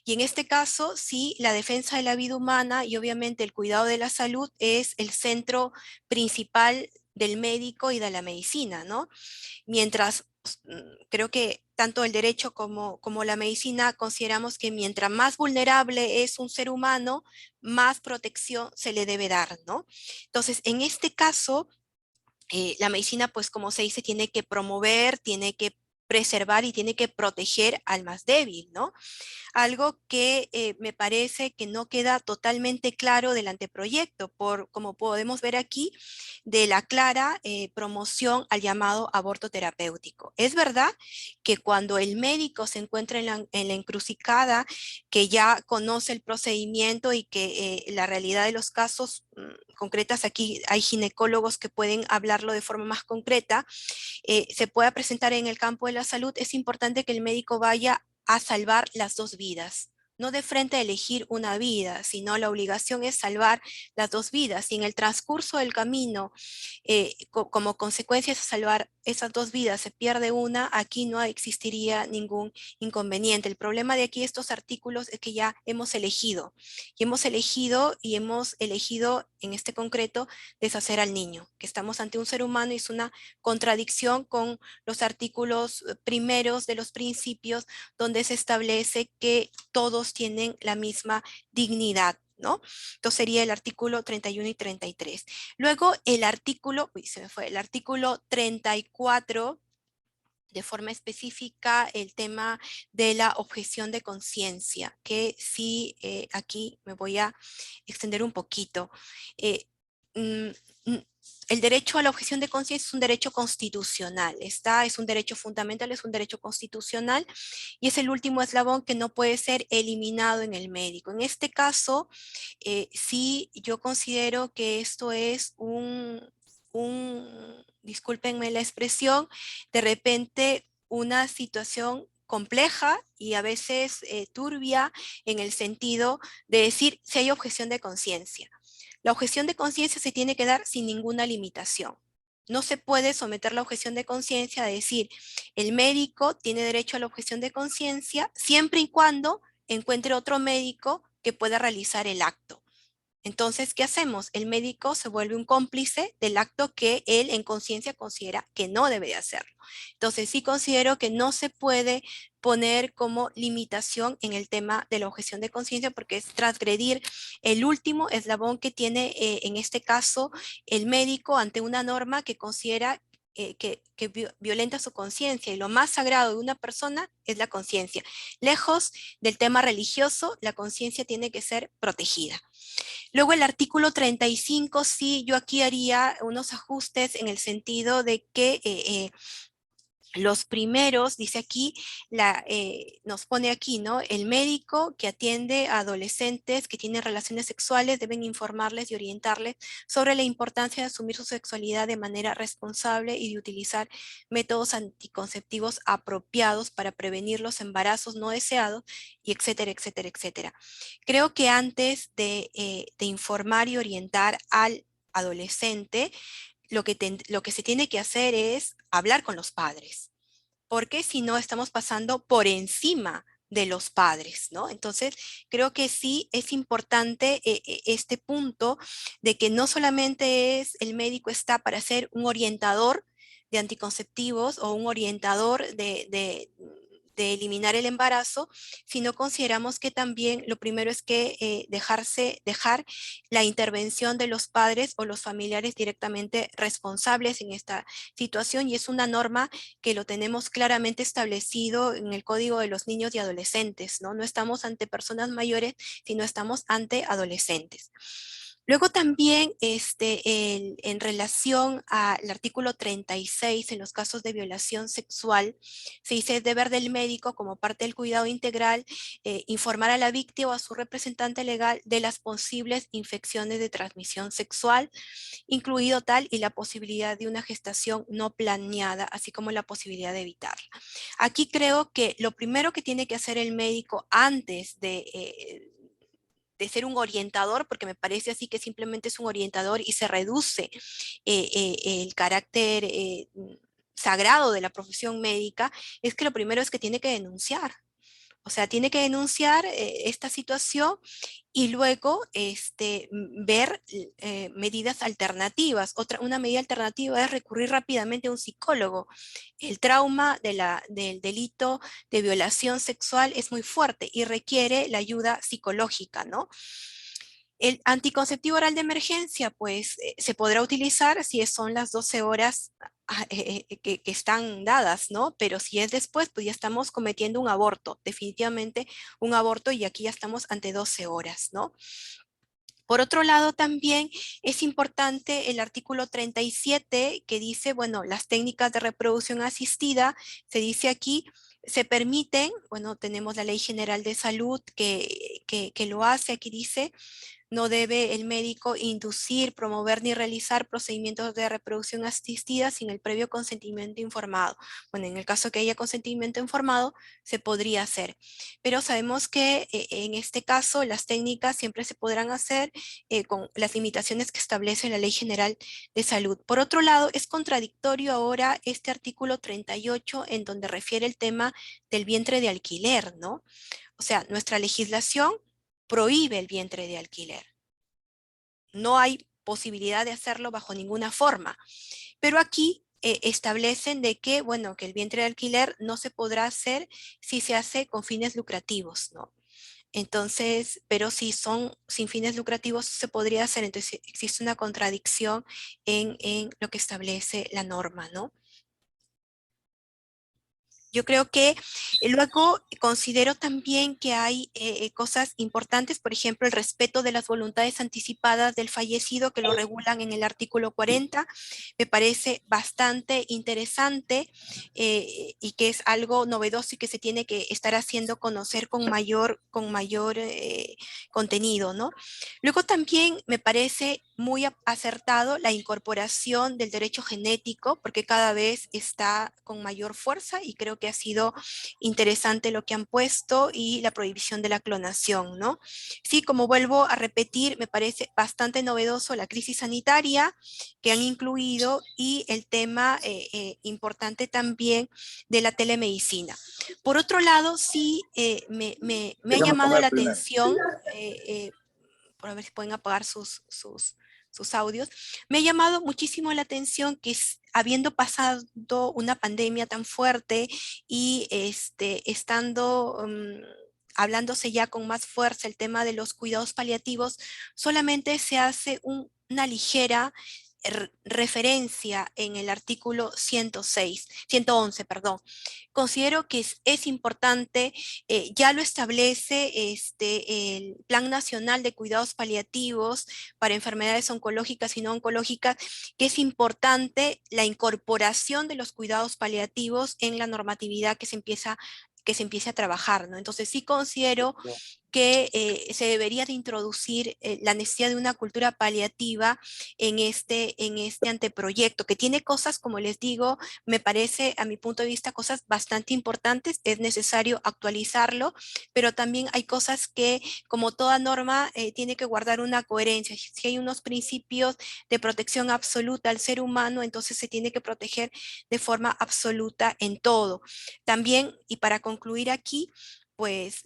Y en este caso, sí, la defensa de la vida humana y obviamente el cuidado de la salud es el centro principal del médico y de la medicina, ¿no? Mientras creo que tanto el derecho como la medicina consideramos que mientras más vulnerable es un ser humano, más protección se le debe dar, ¿no? Entonces, en este caso, la medicina, pues como se dice, tiene que promover, tiene que preservar y tiene que proteger al más débil, ¿no? Algo que me parece que no queda totalmente claro del anteproyecto, como podemos ver aquí, de la clara promoción al llamado aborto terapéutico. Es verdad que cuando el médico se encuentra en la encrucijada, que ya conoce el procedimiento y que la realidad de los casos concretas, aquí hay ginecólogos que pueden hablarlo de forma más concreta, se pueda presentar en el campo de la salud, es importante que el médico vaya a salvar las dos vidas. No de frente a elegir una vida, sino la obligación es salvar las dos vidas. Y en el transcurso del camino, como consecuencia de salvar esas dos vidas, se pierde una, aquí no existiría ningún inconveniente. El problema de aquí estos artículos es que ya hemos elegido. Y hemos elegido en este concreto deshacer al niño, que estamos ante un ser humano, y es una contradicción con los artículos primeros de los principios, donde se establece que todos tienen la misma dignidad, ¿no? Entonces sería el artículo 31 y 33. Luego el artículo, el artículo 34, de forma específica el tema de la objeción de conciencia, que sí, aquí me voy a extender un poquito. Eh, mm, mm, el derecho a la objeción de conciencia es un derecho constitucional, es un derecho fundamental, es un derecho constitucional, y es el último eslabón que no puede ser eliminado en el médico. En este caso, sí, yo considero que esto es discúlpenme la expresión, de repente una situación compleja y a veces turbia en el sentido de decir si hay objeción de conciencia. La objeción de conciencia se tiene que dar sin ninguna limitación. No se puede someter la objeción de conciencia a decir el médico tiene derecho a la objeción de conciencia siempre y cuando encuentre otro médico que pueda realizar el acto. Entonces, ¿qué hacemos? El médico se vuelve un cómplice del acto que él en conciencia considera que no debe de hacerlo. Entonces, sí considero que no se puede poner como limitación en el tema de la objeción de conciencia porque es transgredir el último eslabón que tiene en este caso el médico ante una norma que considera que violenta su conciencia y lo más sagrado de una persona es la conciencia. Lejos del tema religioso, la conciencia tiene que ser protegida. Luego el artículo 35, sí, yo aquí haría unos ajustes en el sentido de que los primeros, dice aquí, nos pone aquí, ¿no? El médico que atiende a adolescentes que tienen relaciones sexuales deben informarles y orientarles sobre la importancia de asumir su sexualidad de manera responsable y de utilizar métodos anticonceptivos apropiados para prevenir los embarazos no deseados, y etcétera, etcétera, etcétera. Creo que antes de informar y orientar al adolescente, lo que se tiene que hacer es hablar con los padres, porque si no estamos pasando por encima de los padres, ¿no? Entonces, creo que sí es importante este punto de que no solamente el médico está para ser un orientador de anticonceptivos o un orientador de eliminar el embarazo, sino consideramos que también lo primero es que dejar la intervención de los padres o los familiares directamente responsables en esta situación, y es una norma que lo tenemos claramente establecido en el Código de los Niños y Adolescentes, ¿no? No estamos ante personas mayores, sino estamos ante adolescentes. Luego también en relación al artículo 36, en los casos de violación sexual, se dice es deber del médico como parte del cuidado integral informar a la víctima o a su representante legal de las posibles infecciones de transmisión sexual, incluido tal y la posibilidad de una gestación no planeada, así como la posibilidad de evitarla. Aquí creo que lo primero que tiene que hacer el médico antes de ser un orientador, porque me parece así que simplemente es un orientador y se reduce el carácter sagrado de la profesión médica, es que lo primero es que tiene que denunciar. O sea, tiene que denunciar esta situación y luego ver medidas alternativas. Una medida alternativa es recurrir rápidamente a un psicólogo. El trauma del delito de violación sexual es muy fuerte y requiere la ayuda psicológica, ¿no? El anticonceptivo oral de emergencia, pues se podrá utilizar si son las 12 horas que están dadas, ¿no? Pero si es después, pues ya estamos cometiendo un aborto, definitivamente un aborto, y aquí ya estamos ante 12 horas, ¿no? Por otro lado, también es importante el artículo 37 que dice, bueno, las técnicas de reproducción asistida, se dice aquí, se permiten, bueno, tenemos la Ley General de Salud que lo hace, aquí dice, no debe el médico inducir, promover ni realizar procedimientos de reproducción asistida sin el previo consentimiento informado. Bueno, en el caso que haya consentimiento informado, se podría hacer. Pero sabemos que en este caso las técnicas siempre se podrán hacer con las limitaciones que establece la Ley General de Salud. Por otro lado, es contradictorio ahora este artículo 38 en donde refiere el tema del vientre de alquiler, ¿no? O sea, nuestra legislación prohíbe el vientre de alquiler. No hay posibilidad de hacerlo bajo ninguna forma. Pero aquí establecen de que, bueno, que el vientre de alquiler no se podrá hacer si se hace con fines lucrativos, ¿no? Entonces, pero si son sin fines lucrativos se podría hacer, entonces existe una contradicción en lo que establece la norma, ¿no? Yo creo que luego considero también que hay cosas importantes, por ejemplo, el respeto de las voluntades anticipadas del fallecido que lo regulan en el artículo 40. Me parece bastante interesante y que es algo novedoso y que se tiene que estar haciendo conocer con mayor contenido, ¿no? Luego también me parece muy acertado la incorporación del derecho genético, porque cada vez está con mayor fuerza y creo que que ha sido interesante lo que han puesto y la prohibición de la clonación, ¿no? Sí, como vuelvo a repetir, me parece bastante novedoso la crisis sanitaria que han incluido y el tema importante también de la telemedicina. Por otro lado, sí me ha llamado la atención, por a ver si pueden apagar sus audios, me ha llamado muchísimo la atención que habiendo pasado una pandemia tan fuerte y estando hablándose ya con más fuerza el tema de los cuidados paliativos, solamente se hace una ligera referencia en el artículo 111, perdón. Considero que es importante, ya lo establece el Plan Nacional de Cuidados Paliativos para enfermedades oncológicas y no oncológicas, que es importante la incorporación de los cuidados paliativos en la normatividad que se empiece a trabajar, ¿no? Entonces sí considero que se debería de introducir la necesidad de una cultura paliativa en este anteproyecto, que tiene cosas, como les digo, me parece, a mi punto de vista, cosas bastante importantes, es necesario actualizarlo, pero también hay cosas que, como toda norma, tiene que guardar una coherencia. Si hay unos principios de protección absoluta al ser humano, entonces se tiene que proteger de forma absoluta en todo. También, y para concluir aquí, pues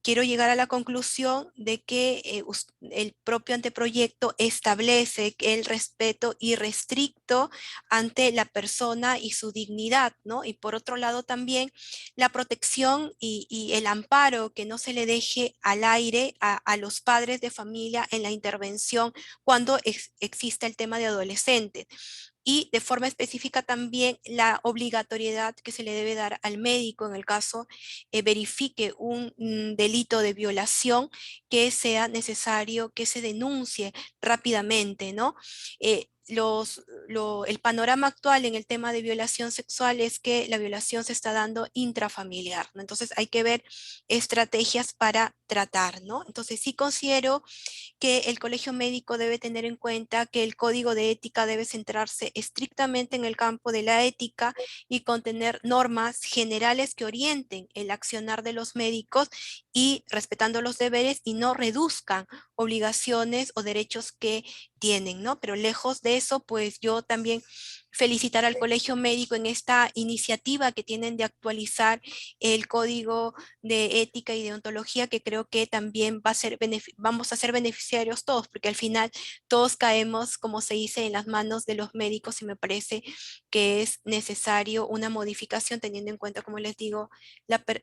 quiero llegar a la conclusión de que el propio anteproyecto establece el respeto irrestricto ante la persona y su dignidad, ¿no? Y por otro lado también la protección y el amparo, que no se le deje al aire a los padres de familia en la intervención cuando existe el tema de adolescentes. Y de forma específica también la obligatoriedad que se le debe dar al médico en el caso verifique un delito de violación, que sea necesario que se denuncie rápidamente, ¿no? El panorama actual en el tema de violación sexual es que la violación se está dando intrafamiliar, ¿no? Entonces hay que ver estrategias para tratar, ¿no? Entonces sí considero que el colegio médico debe tener en cuenta que el código de ética debe centrarse estrictamente en el campo de la ética y contener normas generales que orienten el accionar de los médicos y respetando los deberes y no reduzcan obligaciones o derechos que tienen, ¿no? Pero lejos de eso, pues yo también felicitar al colegio médico en esta iniciativa que tienen de actualizar el código de ética y de ontología, que creo que también vamos a ser beneficiarios todos, porque al final todos caemos, como se dice, en las manos de los médicos, y me parece que es necesario una modificación teniendo en cuenta, como les digo,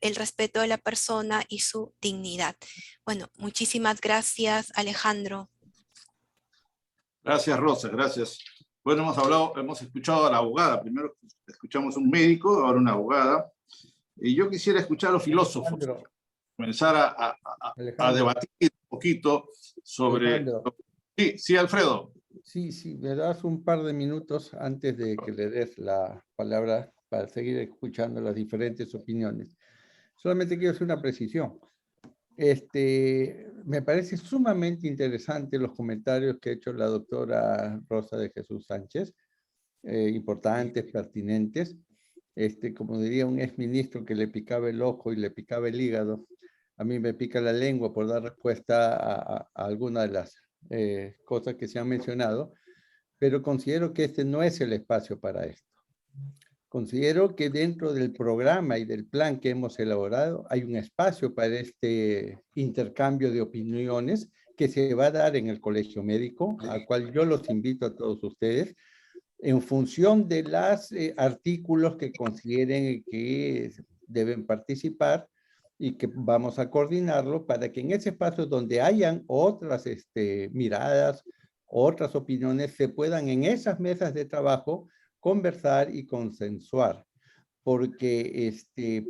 el respeto de la persona y su dignidad. Bueno, muchísimas gracias, Alejandro.
Gracias, Rosa, gracias. Bueno, hemos escuchado a la abogada. Primero escuchamos a un médico, ahora una abogada. Y yo quisiera escuchar a los filósofos.
Alejandro,
Comenzar a debatir un poquito sobre...
Alejandro.
Sí, Alfredo.
Sí, me das un par de minutos antes de que le des la palabra para seguir escuchando las diferentes opiniones. Solamente quiero hacer una precisión. Me parece sumamente interesante los comentarios que ha hecho la doctora Rosa de Jesús Sánchez, importantes, pertinentes. Como diría un exministro que le picaba el ojo y le picaba el hígado, a mí me pica la lengua por dar respuesta a alguna de las cosas que se han mencionado, pero considero que este no es el espacio para esto. Considero que dentro del programa y del plan que hemos elaborado hay un espacio para este intercambio de opiniones que se va a dar en el colegio médico, al cual yo los invito a todos ustedes, en función de los artículos que consideren que deben participar y que vamos a coordinarlo para que en ese espacio donde hayan otras miradas, otras opiniones, se puedan en esas mesas de trabajo conversar y consensuar, porque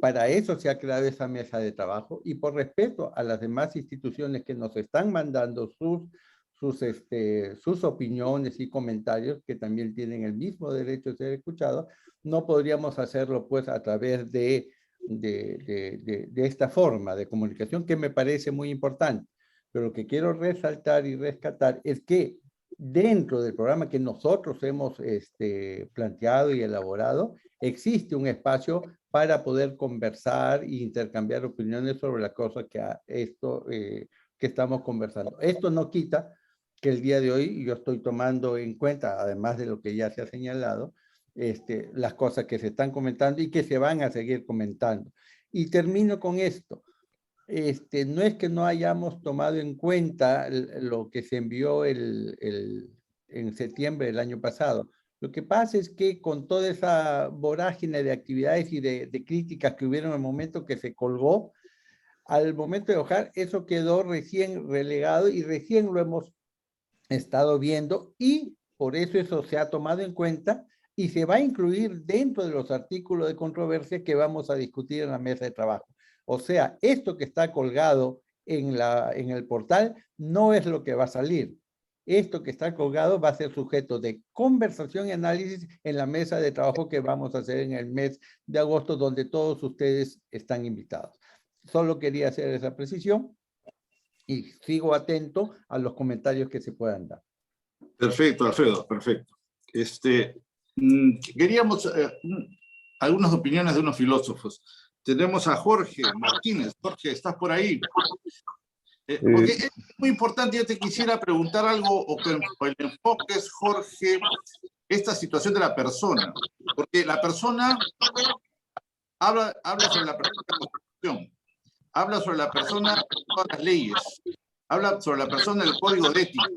para eso se ha creado esa mesa de trabajo y por respeto a las demás instituciones que nos están mandando sus opiniones y comentarios, que también tienen el mismo derecho de ser escuchados, no podríamos hacerlo pues a través de esta forma de comunicación que me parece muy importante. Pero lo que quiero resaltar y rescatar es que dentro del programa que nosotros hemos planteado y elaborado, existe un espacio para poder conversar e intercambiar opiniones sobre la cosa que estamos conversando. Esto no quita que el día de hoy yo estoy tomando en cuenta, además de lo que ya se ha señalado, las cosas que se están comentando y que se van a seguir comentando. Y termino con esto. No es que no hayamos tomado en cuenta lo que se envió en septiembre del año pasado. Lo que pasa es que con toda esa vorágine de actividades y de críticas que hubieron en el momento que se colgó, al momento de hojar, eso quedó recién relegado y recién lo hemos estado viendo y por eso se ha tomado en cuenta y se va a incluir dentro de los artículos de controversia que vamos a discutir en la mesa de trabajo. O sea, esto que está colgado en el portal no es lo que va a salir. Esto que está colgado va a ser sujeto de conversación y análisis en la mesa de trabajo que vamos a hacer en el mes de agosto, donde todos ustedes están invitados. Solo quería hacer esa precisión y sigo atento a los comentarios que se puedan dar.
Perfecto, Alfredo, perfecto. Queríamos algunas opiniones de unos filósofos. Tenemos a Jorge Martínez. Jorge, ¿estás por ahí? Porque es muy importante, yo te quisiera preguntar algo, o que el enfoque es, Jorge, esta situación de la persona. Porque la persona habla sobre la persona de la Constitución, habla sobre la persona de todas las leyes, habla sobre la persona del código de ética.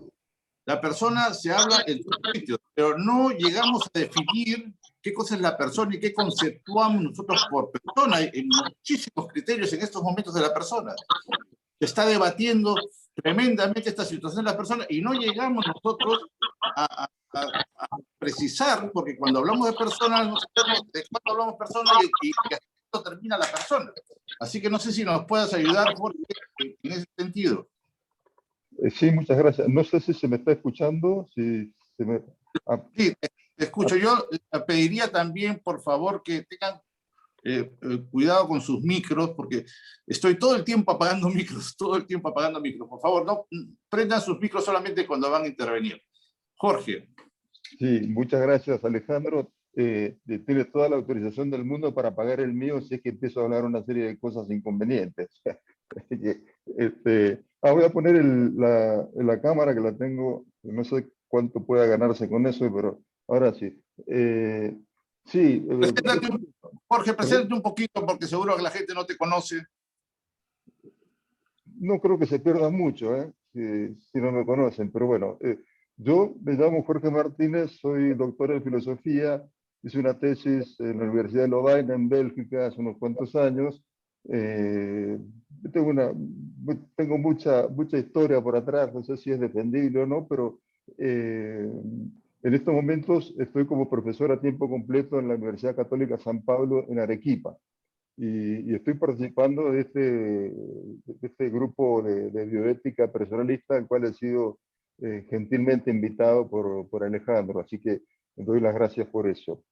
La persona se habla en todos sitios, pero no llegamos a definir qué cosa es la persona y qué conceptuamos nosotros por persona. Hay muchísimos criterios en estos momentos de la persona. Se está debatiendo tremendamente esta situación de la persona y no llegamos nosotros a precisar, porque cuando hablamos de personas, no sabemos de cuándo hablamos persona y esto termina la persona. Así que no sé si nos puedas ayudar, Jorge, en ese sentido.
Sí, muchas gracias. No sé si se me está escuchando. Si se me...
Sí, te escucho. Yo pediría también, por favor, que tengan cuidado con sus micros, porque estoy todo el tiempo apagando micros, Por favor, no prendan sus micros solamente cuando van a intervenir. Jorge.
Sí, muchas gracias, Alejandro. Tiene toda la autorización del mundo para apagar el mío si es que empiezo a hablar una serie de cosas inconvenientes. Voy a poner la cámara que la tengo, no sé cuánto pueda ganarse con eso, pero ahora sí. Sí.
Jorge, preséntate un poquito porque seguro que la gente no te conoce.
No creo que se pierda mucho, si no me conocen, pero bueno. Yo me llamo Jorge Martínez, soy doctor en filosofía, hice una tesis en la Universidad de Lovaina, en Bélgica, hace unos cuantos años. Tengo mucha historia por atrás, no sé si es defendible o no, pero en estos momentos estoy como profesor a tiempo completo en la Universidad Católica San Pablo en Arequipa. Y estoy participando de este grupo de bioética personalista, al cual he sido gentilmente invitado por Alejandro, así que doy las gracias por eso.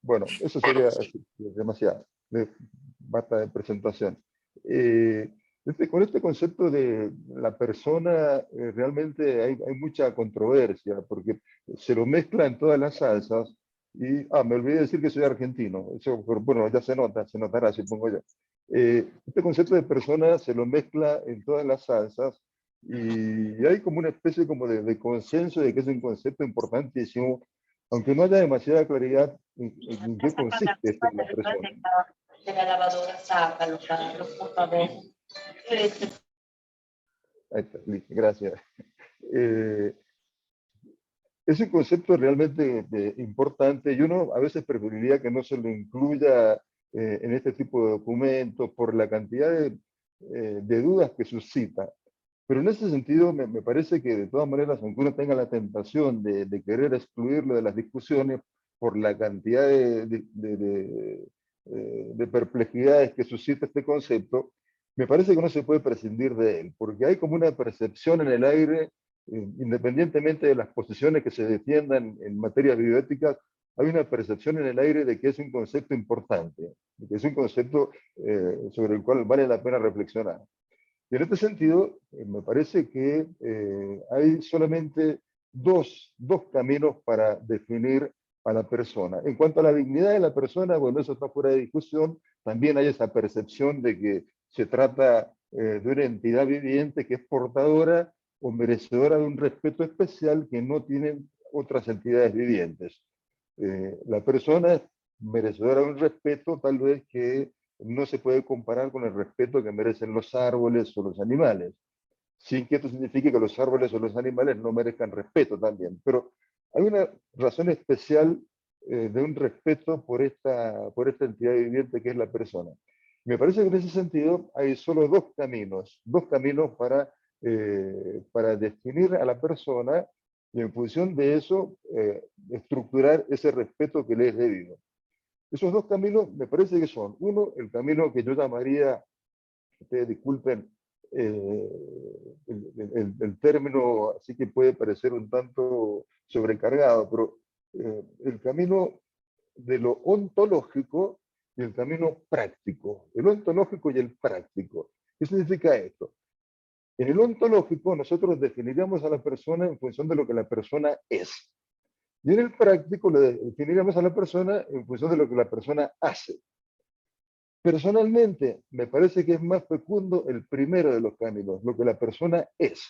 Bueno, eso sería demasiado, basta de presentación. Con este concepto de la persona realmente hay mucha controversia, porque se lo mezcla en todas las salsas. Y, me olvidé decir que soy argentino, eso, bueno, ya se notará, supongo yo. Este concepto de persona se lo mezcla en todas las salsas y hay como una especie como de consenso de que es un concepto importantísimo, aunque no haya demasiada claridad en qué consiste esto de la persona.
De la lavadora, sácalo, por favor.
Ahí está, listo, gracias. Es un concepto realmente importante y uno a veces preferiría que no se lo incluya en este tipo de documentos por la cantidad de dudas que suscita. Pero en ese sentido me parece que de todas maneras, aunque uno tenga la tentación de querer excluirlo de las discusiones por la cantidad de perplejidades que suscita este concepto, me parece que no se puede prescindir de él, porque hay como una percepción en el aire, independientemente de las posiciones que se defiendan en materia bioética, hay una percepción en el aire de que es un concepto importante, de que es un concepto sobre el cual vale la pena reflexionar. Y en este sentido, me parece que hay solamente dos caminos para definir a la persona. En cuanto a la dignidad de la persona, bueno, eso está fuera de discusión. También hay esa percepción de que se trata de una entidad viviente que es portadora o merecedora de un respeto especial que no tienen otras entidades vivientes. La persona es merecedora de un respeto tal vez que no se puede comparar con el respeto que merecen los árboles o los animales, sin que esto signifique que los árboles o los animales no merezcan respeto también. Pero hay una razón especial de un respeto por esta entidad viviente que es la persona. Me parece que en ese sentido hay solo dos caminos para definir a la persona y en función de eso estructurar ese respeto que le es debido. Esos dos caminos me parece que son, uno, el camino que yo llamaría, ustedes disculpen, el término así que puede parecer un tanto sobrecargado, pero el camino de lo ontológico y el camino práctico, el ontológico y el práctico. ¿Qué significa esto? En el ontológico nosotros definiríamos a la persona en función de lo que la persona es. Y en el práctico le definiríamos a la persona en función de lo que la persona hace. Personalmente, me parece que es más fecundo el primero de los caminos, lo que la persona es.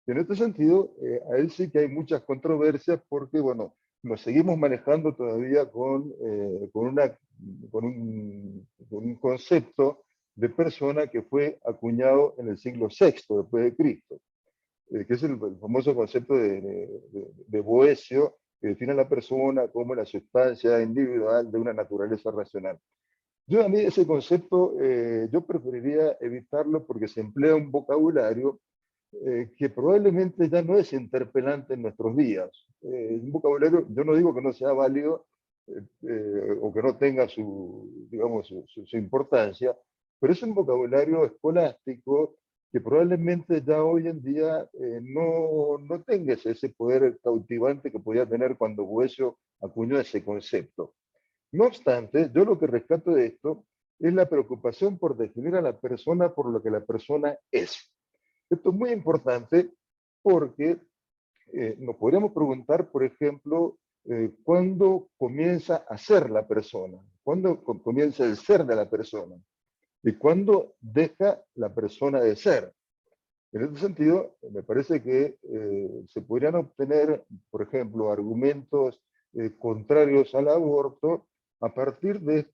Y en este sentido, ahí sí que hay muchas controversias porque, bueno, nos seguimos manejando todavía con un concepto de persona que fue acuñado en el siglo VI después de Cristo, que es el famoso concepto de Boecio, que define a la persona como la sustancia individual de una naturaleza racional. Yo a mí ese concepto, yo preferiría evitarlo porque se emplea un vocabulario que probablemente ya no es interpelante en nuestros días. Un vocabulario, yo no digo que no sea válido o que no tenga digamos, su importancia, pero es un vocabulario escolástico que probablemente ya hoy en día no tenga ese poder cautivante que podía tener cuando Boecio acuñó ese concepto. No obstante, yo lo que rescato de esto es la preocupación por definir a la persona por lo que la persona es. Esto es muy importante porque nos podríamos preguntar, por ejemplo, ¿cuándo comienza a ser la persona? ¿Cuándo comienza el ser de la persona? ¿Y cuándo deja la persona de ser? En este sentido, me parece que se podrían obtener, por ejemplo, argumentos contrarios al aborto a partir de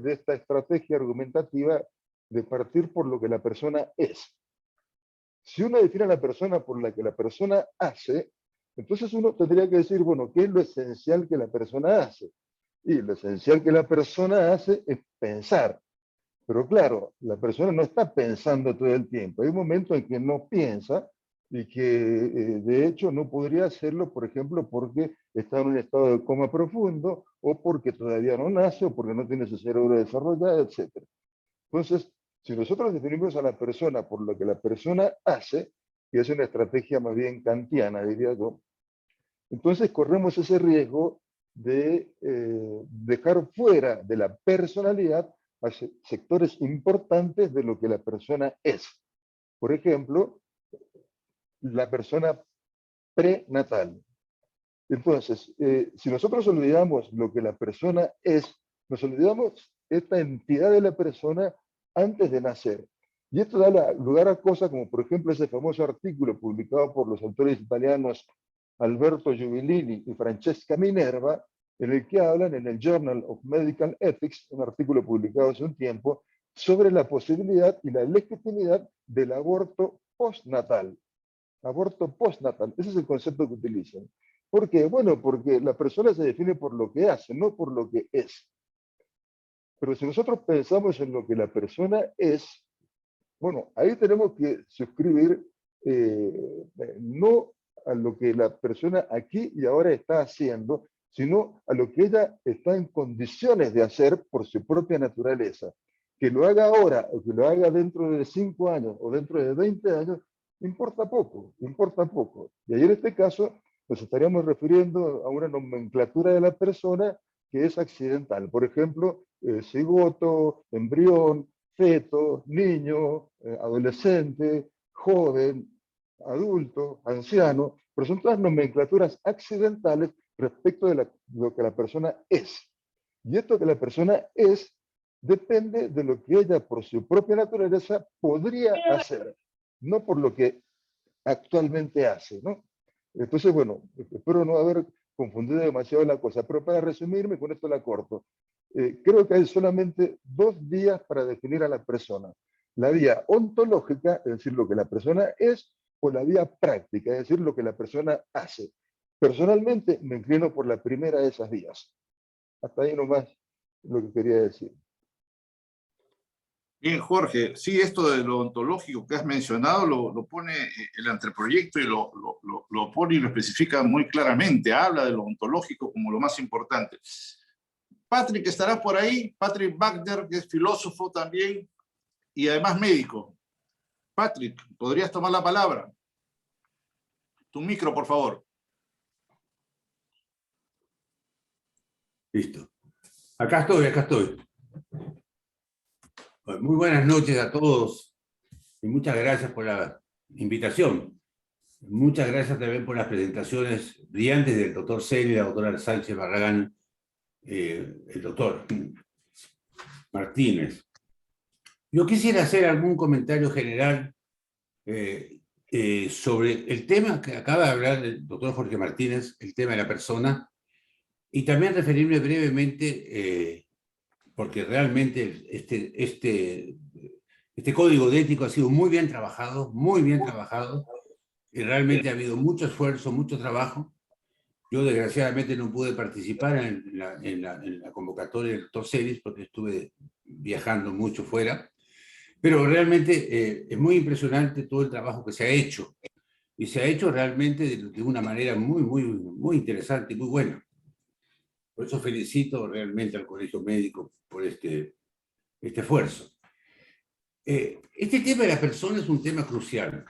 esta estrategia argumentativa de partir por lo que la persona es. Si uno define a la persona por la que la persona hace, entonces uno tendría que decir, bueno, ¿qué es lo esencial que la persona hace? Y lo esencial que la persona hace es pensar. Pero claro, la persona no está pensando todo el tiempo. Hay un momento en que no piensa y que de hecho no podría hacerlo, por ejemplo, porque está en un estado de coma profundo o porque todavía no nace o porque no tiene su cerebro desarrollado, etc. Entonces, si nosotros definimos a la persona por lo que la persona hace, que es una estrategia más bien kantiana, diría yo, entonces corremos ese riesgo de dejar fuera de la personalidad a sectores importantes de lo que la persona es. Por ejemplo, la persona prenatal. Entonces, si nosotros olvidamos lo que la persona es, nos olvidamos esta entidad de la persona antes de nacer. Y esto da lugar a cosas como, por ejemplo, ese famoso artículo publicado por los autores italianos Alberto Giubilini y Francesca Minerva, en el que hablan en el Journal of Medical Ethics, un artículo publicado hace un tiempo, sobre la posibilidad y la legitimidad del aborto postnatal. Aborto postnatal, ese es el concepto que utilizan. ¿Por qué? Bueno, porque la persona se define por lo que hace, no por lo que es. Pero si nosotros pensamos en lo que la persona es, bueno, ahí tenemos que suscribir no a lo que la persona aquí y ahora está haciendo, sino a lo que ella está en condiciones de hacer por su propia naturaleza. Que lo haga ahora o que lo haga dentro de 5 años o dentro de 20 años, importa poco, importa poco. Y ahí en este caso nos estaríamos refiriendo a una nomenclatura de la persona que es accidental. Por ejemplo, cigoto, embrión, feto, niño, adolescente, joven, adulto, anciano. pero son todas nomenclaturas accidentales respecto de lo que la persona es. Y esto que la persona es depende de lo que ella por su propia naturaleza podría hacer, no por lo que actualmente hace, ¿no? Entonces, bueno, espero no haber confundido demasiado la cosa, pero para resumirme, con esto la corto. Creo que hay solamente 2 vías para definir a la persona. La vía ontológica, es decir, lo que la persona es, o la vía práctica, es decir, lo que la persona hace. Personalmente me inclino por la primera de esas vías. Hasta ahí nomás lo que quería decir.
Bien, Jorge, sí, esto de lo ontológico que has mencionado lo pone el anteproyecto y lo pone y lo especifica muy claramente. Habla de lo ontológico como lo más importante. Patrick estará por ahí, Patrick Wagner, que es filósofo también y además médico. Patrick, ¿podrías tomar la palabra? Tu micro, por favor.
Listo. Acá estoy, acá estoy. Muy buenas noches a todos y muchas gracias por la invitación. Muchas gracias también por las presentaciones brillantes del doctor Celi, la doctora Sánchez Barragán, el doctor Martínez. Yo quisiera hacer algún comentario general sobre el tema que acaba de hablar el doctor Jorge Martínez, el tema de la persona, y también referirme brevemente, porque realmente este código de ético ha sido muy bien trabajado, y realmente ha habido mucho esfuerzo, mucho trabajo. Yo desgraciadamente no pude participar en la convocatoria del doctor Celis porque estuve viajando mucho fuera, pero realmente es muy impresionante todo el trabajo que se ha hecho, y se ha hecho realmente de una manera muy interesante y muy buena. Por eso felicito realmente al Colegio Médico por este esfuerzo. Este tema de la persona es un tema crucial.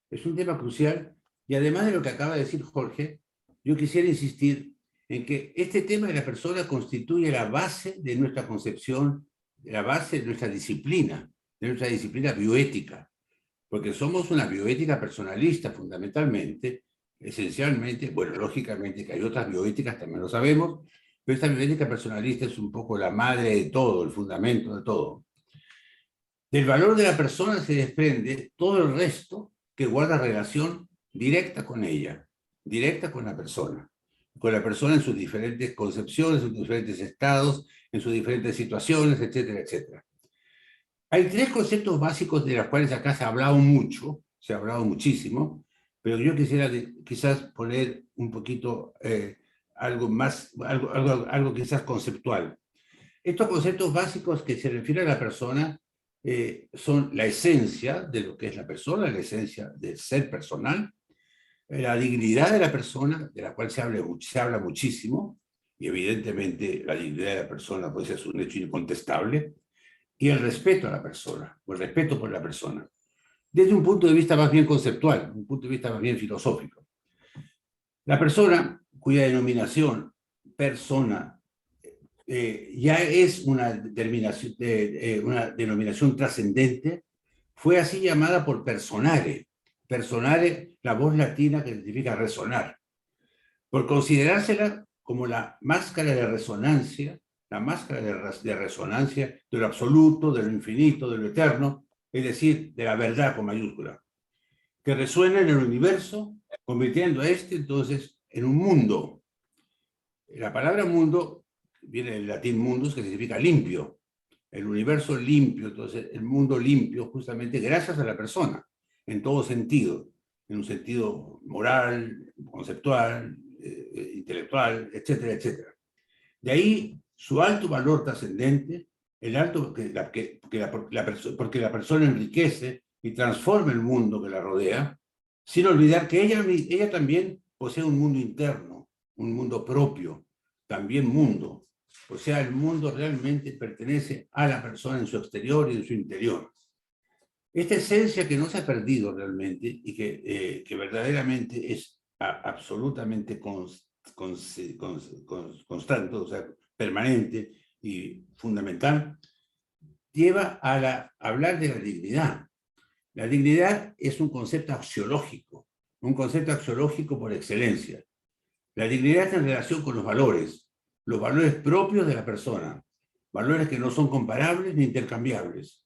Es un tema crucial, y además de lo que acaba de decir Jorge, yo quisiera insistir en que este tema de la persona constituye la base de nuestra concepción, la base de nuestra disciplina bioética, porque somos una bioética personalista fundamentalmente, esencialmente, bueno, lógicamente que hay otras bioéticas, también lo sabemos, pero esta bioética personalista es un poco la madre de todo, el fundamento de todo. Del valor de la persona se desprende todo el resto que guarda relación directa con ella, directa con la persona en sus diferentes concepciones, en sus diferentes estados, en sus diferentes situaciones, etcétera, etcétera. Hay 3 conceptos básicos de los cuales acá se ha hablado mucho, se ha hablado muchísimo, pero yo quisiera quizás poner un poquito algo quizás conceptual. Estos conceptos básicos que se refieren a la persona son la esencia de lo que es la persona, la esencia del ser personal, la dignidad de la persona, de la cual se habla muchísimo, y evidentemente la dignidad de la persona pues es un hecho incontestable, y el respeto a la persona, o el respeto por la persona, desde un punto de vista más bien conceptual, un punto de vista más bien filosófico. La persona, cuya denominación persona ya es una denominación trascendente, fue así llamada por personare. Personare, la voz latina que significa resonar, por considerársela como la máscara de resonancia, de resonancia de lo absoluto, de lo infinito, de lo eterno, es decir, de la verdad con mayúscula, que resuena en el universo, convirtiendo a este entonces en un mundo. La palabra mundo viene del latín mundus, que significa limpio, el universo limpio, entonces el mundo limpio, justamente gracias a la persona, en todo sentido, en un sentido moral, conceptual, intelectual, etcétera, etcétera. De ahí su alto valor trascendente, el alto porque la persona enriquece y transforma el mundo que la rodea, sin olvidar que ella también posee un mundo interno, un mundo propio, también mundo. O sea, el mundo realmente pertenece a la persona en su exterior y en su interior. Esta esencia que no se ha perdido realmente y que verdaderamente es absolutamente constante, o sea, permanente y fundamental, lleva a hablar de la dignidad. La dignidad es un concepto axiológico, un concepto axiológico por excelencia. La dignidad está en relación con los valores propios de la persona, valores que no son comparables ni intercambiables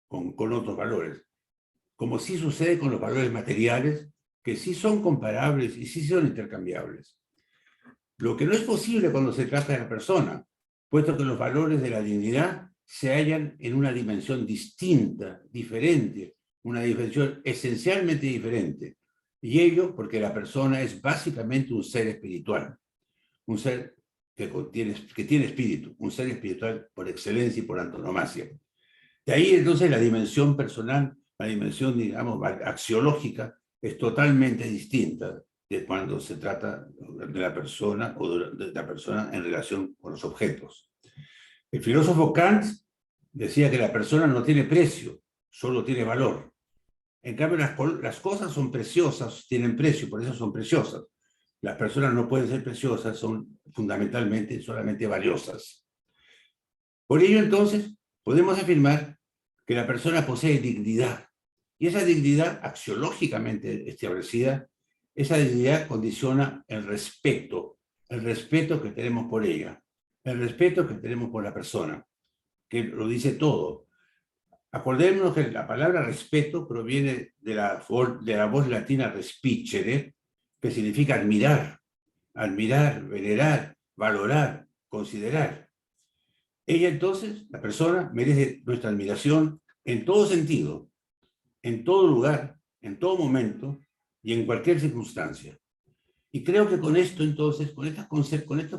con otros valores, como sí sucede con los valores materiales, que sí son comparables y sí son intercambiables. Lo que no es posible cuando se trata de la persona, puesto que los valores de la dignidad se hallan en una dimensión distinta, diferente, una dimensión esencialmente diferente. Y ello porque la persona es básicamente un ser espiritual, un ser que tiene espíritu, un ser espiritual por excelencia y por antonomasia. De ahí entonces la dimensión personal, la dimensión, digamos, axiológica, es totalmente distinta de cuando se trata de la persona o de la persona en relación con los objetos. El filósofo Kant decía que la persona no tiene precio, solo tiene valor. En cambio, las cosas son preciosas, tienen precio, por eso son preciosas. Las personas no pueden ser preciosas, son fundamentalmente solamente valiosas. Por ello, entonces, podemos afirmar que la persona posee dignidad. Y esa dignidad axiológicamente establecida, esa dignidad condiciona el respeto que tenemos por ella, el respeto que tenemos por la persona, que lo dice todo. Acordémonos que la palabra respeto proviene de la voz latina respicere, que significa admirar, venerar, valorar, considerar. Ella entonces, la persona, merece nuestra admiración en todo sentido, en todo lugar, en todo momento y en cualquier circunstancia. Y creo que con esto entonces, con estos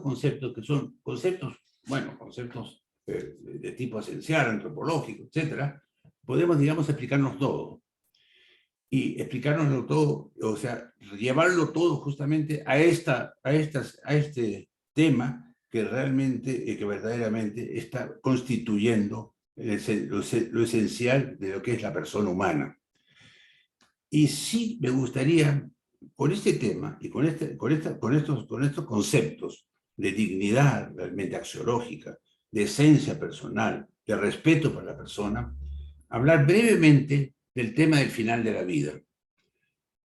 conceptos que son conceptos, bueno, conceptos de tipo esencial, antropológico, etcétera, podemos, digamos, explicarnos todo. Y explicárnoslo todo, o sea, llevarlo todo justamente a este tema que realmente, que verdaderamente está constituyendo lo esencial de lo que es la persona humana. Y sí me gustaría, con este tema y con estos conceptos de dignidad realmente axiológica, de esencia personal, de respeto por la persona, hablar brevemente del tema del final de la vida.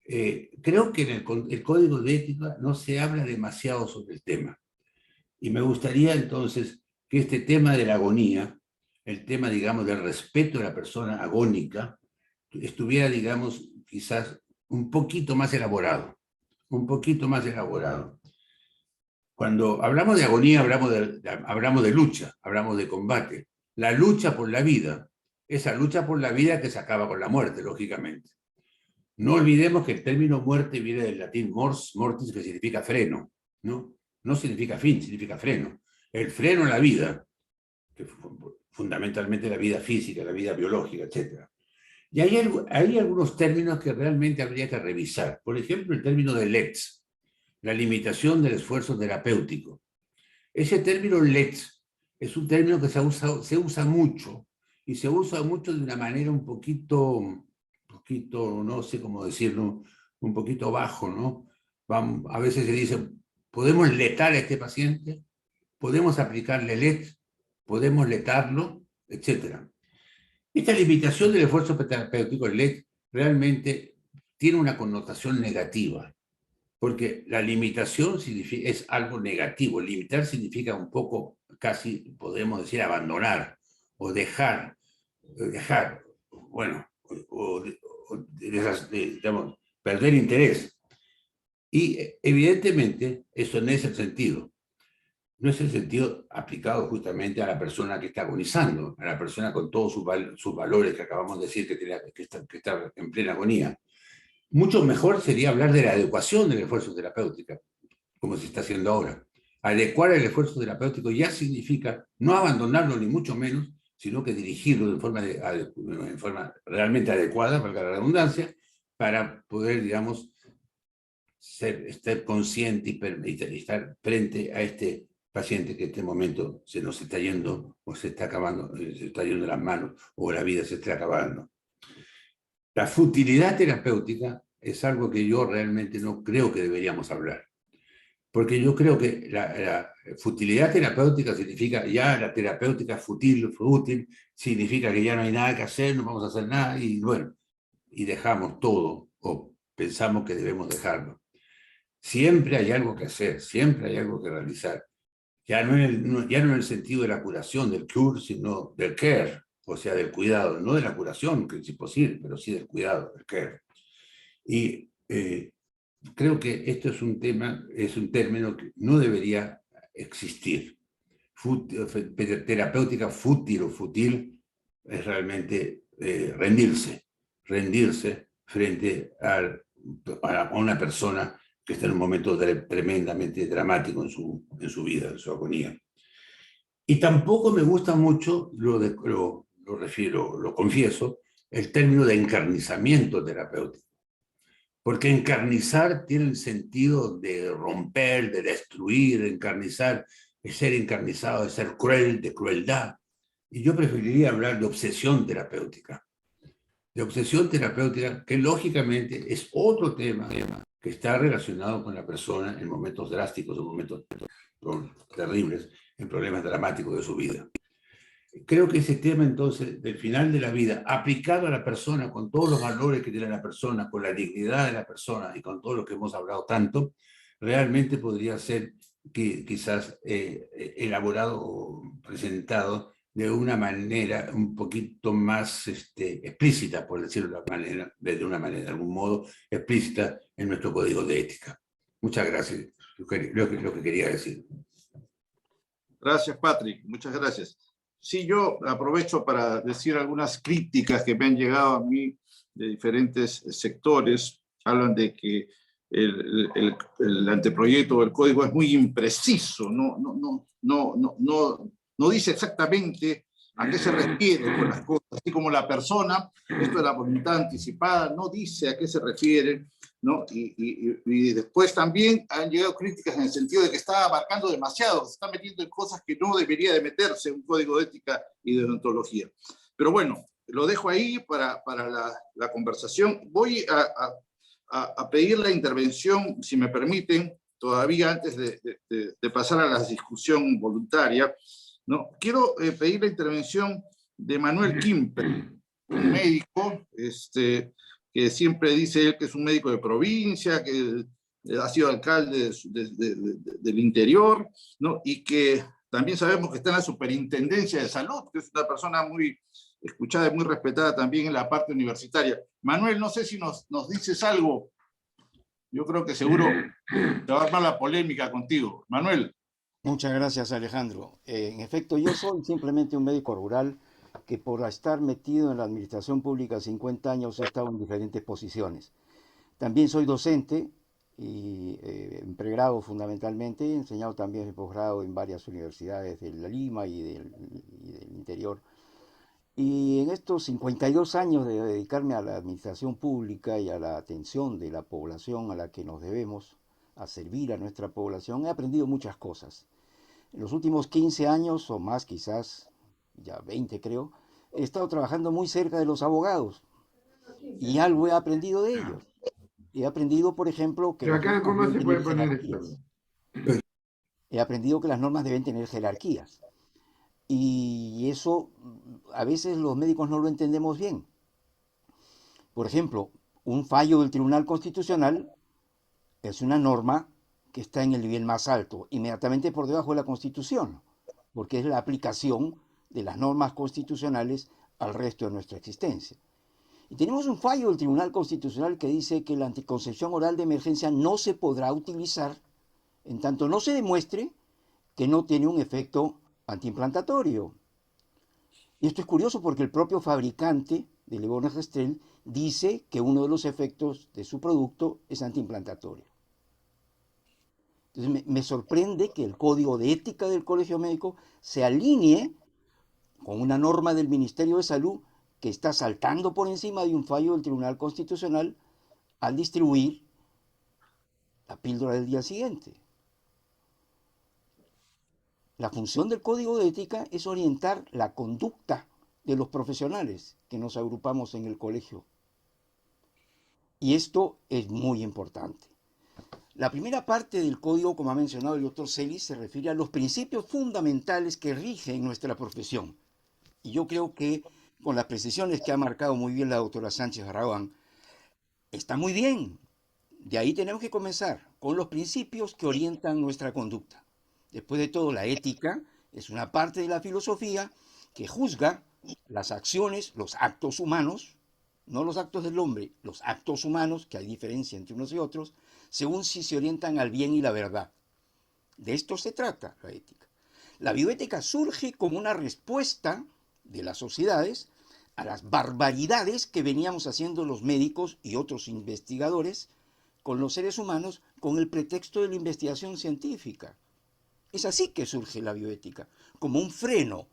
Creo que en el Código de Ética no se habla demasiado sobre el tema. Y me gustaría entonces que este tema de la agonía, el tema, digamos, del respeto de la persona agónica, estuviera, digamos, quizás un poquito más elaborado, un poquito más elaborado. Cuando hablamos de agonía, hablamos de lucha, hablamos de combate. La lucha por la vida, esa lucha por la vida que se acaba con la muerte, lógicamente. No olvidemos que el término muerte viene del latín mors, mortis, que significa freno, ¿no? No significa fin, significa freno. El freno a la vida, que fundamentalmente la vida física, la vida biológica, etc. Y hay algunos términos que realmente habría que revisar. Por ejemplo, el término de LETS, la limitación del esfuerzo terapéutico. Ese término LETS es un término que se usa mucho, y se usa mucho de una manera un poquito, no sé cómo decirlo, un poquito bajo, ¿no? A veces se dice, ¿podemos letar a este paciente? ¿Podemos aplicarle LET? ¿Podemos letarlo? Etcétera. Esta limitación del esfuerzo terapéutico, el LET, realmente tiene una connotación negativa, porque la limitación es algo negativo. Limitar significa un poco, casi podemos decir, abandonar o dejar, bueno, digamos, perder interés. Y evidentemente eso no es el sentido. No es el sentido aplicado justamente a la persona que está agonizando, a la persona con todos sus valores que acabamos de decir que está en plena agonía. Mucho mejor sería hablar de la adecuación del esfuerzo terapéutico, como se está haciendo ahora. Adecuar el esfuerzo terapéutico ya significa no abandonarlo ni mucho menos, sino que dirigirlo en forma realmente adecuada, valga la redundancia, para poder, digamos, estar consciente y estar frente a este paciente que en este momento se nos está yendo o se está acabando, se está yendo de las manos o la vida se está acabando. La futilidad terapéutica es algo que yo realmente no creo que deberíamos hablar. Porque yo creo que la futilidad terapéutica significa ya la terapéutica fútil, significa que ya no hay nada que hacer, no vamos a hacer nada y bueno, y dejamos todo, o pensamos que debemos dejarlo. Siempre hay algo que hacer, siempre hay algo que realizar. Ya no en el sentido de la curación, del cure, sino del care, o sea, del cuidado, no de la curación, que es imposible, pero sí del cuidado, del care. Y creo que esto es un término que no debería existir. Terapéutica fútil o fútil es realmente rendirse frente a una persona que está en un momento tremendamente dramático en su vida, en su agonía. Y tampoco me gusta mucho, lo confieso, el término de encarnizamiento terapéutico. Porque encarnizar tiene el sentido de romper, de destruir, encarnizar, es ser encarnizado, de ser cruel, de crueldad. Y yo preferiría hablar de obsesión terapéutica. De obsesión terapéutica, que lógicamente es otro tema que está relacionado con la persona en momentos drásticos, en momentos terribles, en problemas dramáticos de su vida. Creo que ese tema entonces del final de la vida, aplicado a la persona, con todos los valores que tiene la persona, con la dignidad de la persona y con todo lo que hemos hablado tanto, realmente podría ser que quizás elaborado o presentado de una manera un poquito más explícita, por decirlo de una manera, de algún modo explícita en nuestro código de ética. Muchas gracias, lo que quería decir.
Gracias, Patrick. Muchas gracias. Sí, yo aprovecho para decir algunas críticas que me han llegado a mí de diferentes sectores. Hablan de que el anteproyecto o el código es muy impreciso, no dice exactamente a qué se refiere con las cosas, así como la persona, esto de la voluntad anticipada, no dice a qué se refiere, ¿no? Y después también han llegado críticas en el sentido de que está abarcando demasiado, se está metiendo en cosas que no debería de meterse en un código de ética y de deontología. Pero bueno, lo dejo ahí para la conversación. Voy a pedir la intervención, si me permiten, todavía antes de pasar a la discusión voluntaria, ¿no? Quiero pedir la intervención de Manuel Quimper, un médico, que siempre dice él que es un médico de provincia, que ha sido alcalde del interior, ¿no? Y que también sabemos que está en la Superintendencia de Salud, que es una persona muy escuchada y muy respetada también en la parte universitaria. Manuel, no sé si nos dices algo. Yo creo que seguro te va a armar la polémica contigo. Manuel.
Muchas gracias, Alejandro. En efecto, yo soy simplemente un médico rural que por estar metido en la administración pública 50 años he estado en diferentes posiciones. También soy docente y en pregrado fundamentalmente, he enseñado también en posgrado en varias universidades de La Lima y del interior. Y en estos 52 años de dedicarme a la administración pública y a la atención de la población a la que nos debemos, a servir a nuestra población, he aprendido muchas cosas. En los últimos 15 años o más quizás, ya 20 creo, he estado trabajando muy cerca de los abogados y algo he aprendido de ellos. He aprendido, por ejemplo, que las normas deben tener jerarquías. He aprendido que las normas deben tener jerarquías. Y eso a veces los médicos no lo entendemos bien. Por ejemplo, un fallo del Tribunal Constitucional es una norma que está en el nivel más alto, inmediatamente por debajo de la Constitución, porque es la aplicación de las normas constitucionales al resto de nuestra existencia. Y tenemos un fallo del Tribunal Constitucional que dice que la anticoncepción oral de emergencia no se podrá utilizar en tanto no se demuestre que no tiene un efecto antiimplantatorio. Y esto es curioso porque el propio fabricante de levonorgestrel dice que uno de los efectos de su producto es antiimplantatorio. Entonces me sorprende que el código de ética del Colegio Médico se alinee con una norma del Ministerio de Salud que está saltando por encima de un fallo del Tribunal Constitucional al distribuir la píldora del día siguiente. La función del código de ética es orientar la conducta de los profesionales que nos agrupamos en el colegio. Y esto es muy importante. La primera parte del código, como ha mencionado el doctor Celis, se refiere a los principios fundamentales que rigen nuestra profesión. Y yo creo que con las precisiones que ha marcado muy bien la doctora Sánchez Barragán, está muy bien, de ahí tenemos que comenzar con los principios que orientan nuestra conducta. Después de todo, la ética es una parte de la filosofía que juzga las acciones, los actos humanos, no los actos del hombre, los actos humanos, que hay diferencia entre unos y otros, según si se orientan al bien y la verdad. De esto se trata la ética. La bioética surge como una respuesta de las sociedades a las barbaridades que veníamos haciendo los médicos y otros investigadores con los seres humanos con el pretexto de la investigación científica. Es así que surge la bioética, como un freno,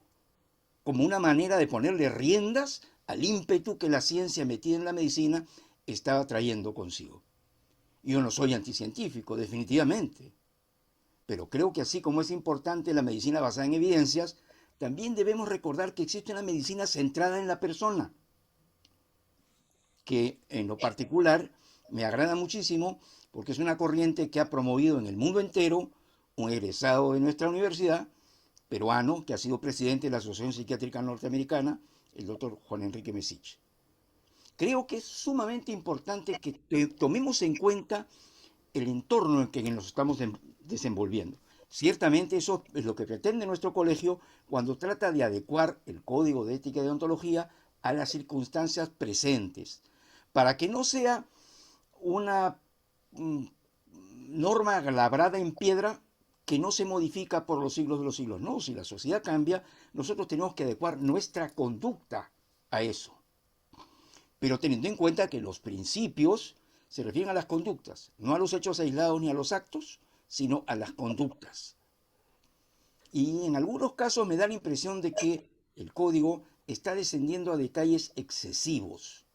como una manera de ponerle riendas al ímpetu que la ciencia metida en la medicina estaba trayendo consigo. Yo no soy anticientífico, definitivamente, pero creo que así como es importante la medicina basada en evidencias, también debemos recordar que existe una medicina centrada en la persona, que en lo particular me agrada muchísimo porque es una corriente que ha promovido en el mundo entero un egresado de nuestra universidad, peruano, que ha sido presidente de la Asociación Psiquiátrica Norteamericana, el doctor Juan Enrique Mesich. Creo que es sumamente importante que tomemos en cuenta el entorno en que nos estamos desenvolviendo. Ciertamente eso es lo que pretende nuestro colegio cuando trata de adecuar el Código de Ética y Deontología a las circunstancias presentes, para que no sea una norma labrada en piedra que no se modifica por los siglos de los siglos. No, si la sociedad cambia, nosotros tenemos que adecuar nuestra conducta a eso. Pero teniendo en cuenta que los principios se refieren a las conductas, no a los hechos aislados ni a los actos, sino a las conductas. Y en algunos casos me da la impresión de que el código está descendiendo a detalles excesivos.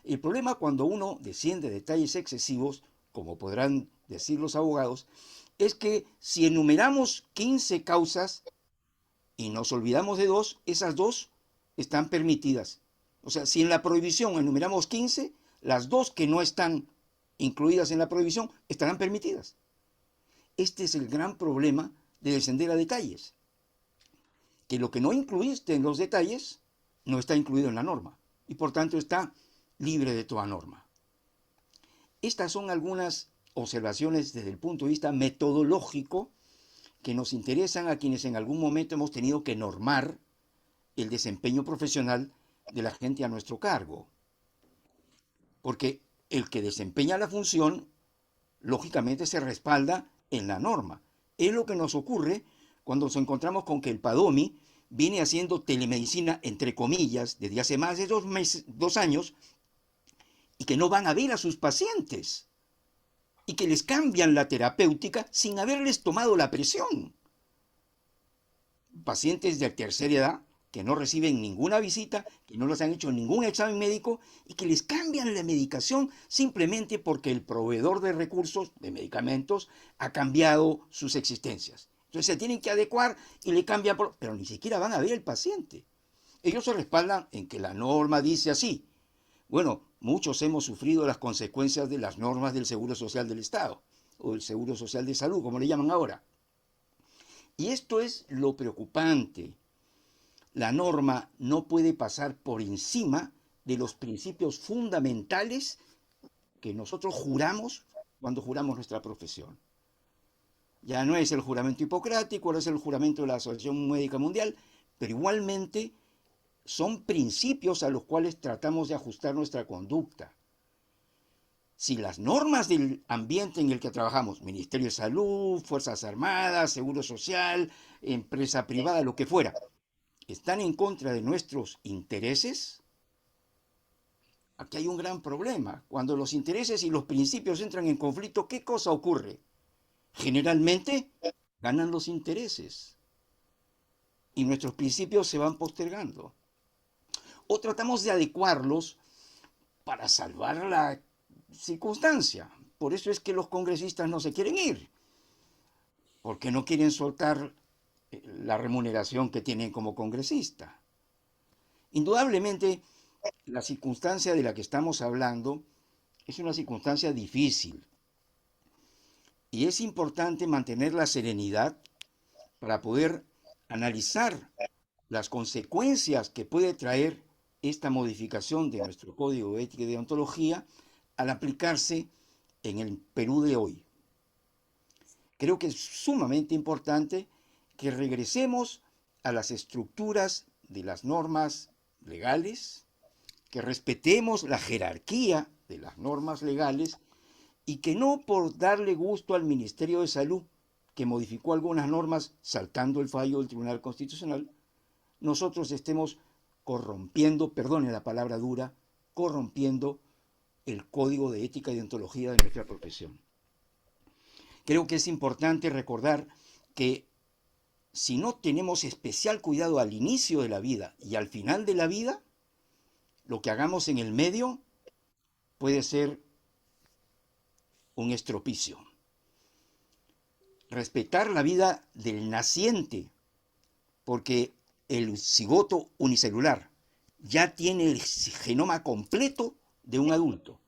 El problema cuando uno desciende a detalles excesivos, como podrán decir los abogados, es que si enumeramos 15 causas y nos olvidamos de 2, esas 2 están permitidas. O sea, si en la prohibición enumeramos 15, las 2 que no están incluidas en la prohibición estarán permitidas. Este es el gran problema de descender a detalles, que lo que no incluiste en los detalles no está incluido en la norma y por tanto está libre de toda norma. Estas son algunas observaciones desde el punto de vista metodológico que nos interesan a quienes en algún momento hemos tenido que normar el desempeño profesional de la gente a nuestro cargo. Porque el que desempeña la función, lógicamente se respalda en la norma. Es lo que nos ocurre cuando nos encontramos con que el PADOMI viene haciendo telemedicina, entre comillas, desde hace más de 2 años, y que no van a ver a sus pacientes, y que les cambian la terapéutica sin haberles tomado la presión. Pacientes de tercera edad que no reciben ninguna visita, que no les han hecho ningún examen médico y que les cambian la medicación simplemente porque el proveedor de recursos, de medicamentos, ha cambiado sus existencias. Entonces se tienen que adecuar y le cambian, pero ni siquiera van a ver al paciente. Ellos se respaldan en que la norma dice así. Bueno, muchos hemos sufrido las consecuencias de las normas del Seguro Social del Estado, o el Seguro Social de Salud, como le llaman ahora. Y esto es lo preocupante. La norma no puede pasar por encima de los principios fundamentales que nosotros juramos cuando juramos nuestra profesión. Ya no es el juramento hipocrático, ahora es el juramento de la Asociación Médica Mundial, pero igualmente son principios a los cuales tratamos de ajustar nuestra conducta. Si las normas del ambiente en el que trabajamos, Ministerio de Salud, Fuerzas Armadas, Seguro Social, empresa privada, lo que fuera, están en contra de nuestros intereses, aquí hay un gran problema. Cuando los intereses y los principios entran en conflicto, ¿qué cosa ocurre? Generalmente ganan los intereses y nuestros principios se van postergando. O tratamos de adecuarlos para salvar la circunstancia. Por eso es que los congresistas no se quieren ir, porque no quieren soltar la remuneración que tienen como congresista. Indudablemente, la circunstancia de la que estamos hablando es una circunstancia difícil y es importante mantener la serenidad para poder analizar las consecuencias que puede traer esta modificación de nuestro Código de Ética y Deontología al aplicarse en el Perú de hoy. Creo que es sumamente importante que regresemos a las estructuras de las normas legales, que respetemos la jerarquía de las normas legales y que no por darle gusto al Ministerio de Salud, que modificó algunas normas saltando el fallo del Tribunal Constitucional, nosotros estemos corrompiendo, perdone la palabra dura, corrompiendo el código de ética y deontología de nuestra profesión. Creo que es importante recordar que si no tenemos especial cuidado al inicio de la vida y al final de la vida, lo que hagamos en el medio puede ser un estropicio. Respetar la vida del naciente, porque el cigoto unicelular ya tiene el genoma completo de un adulto.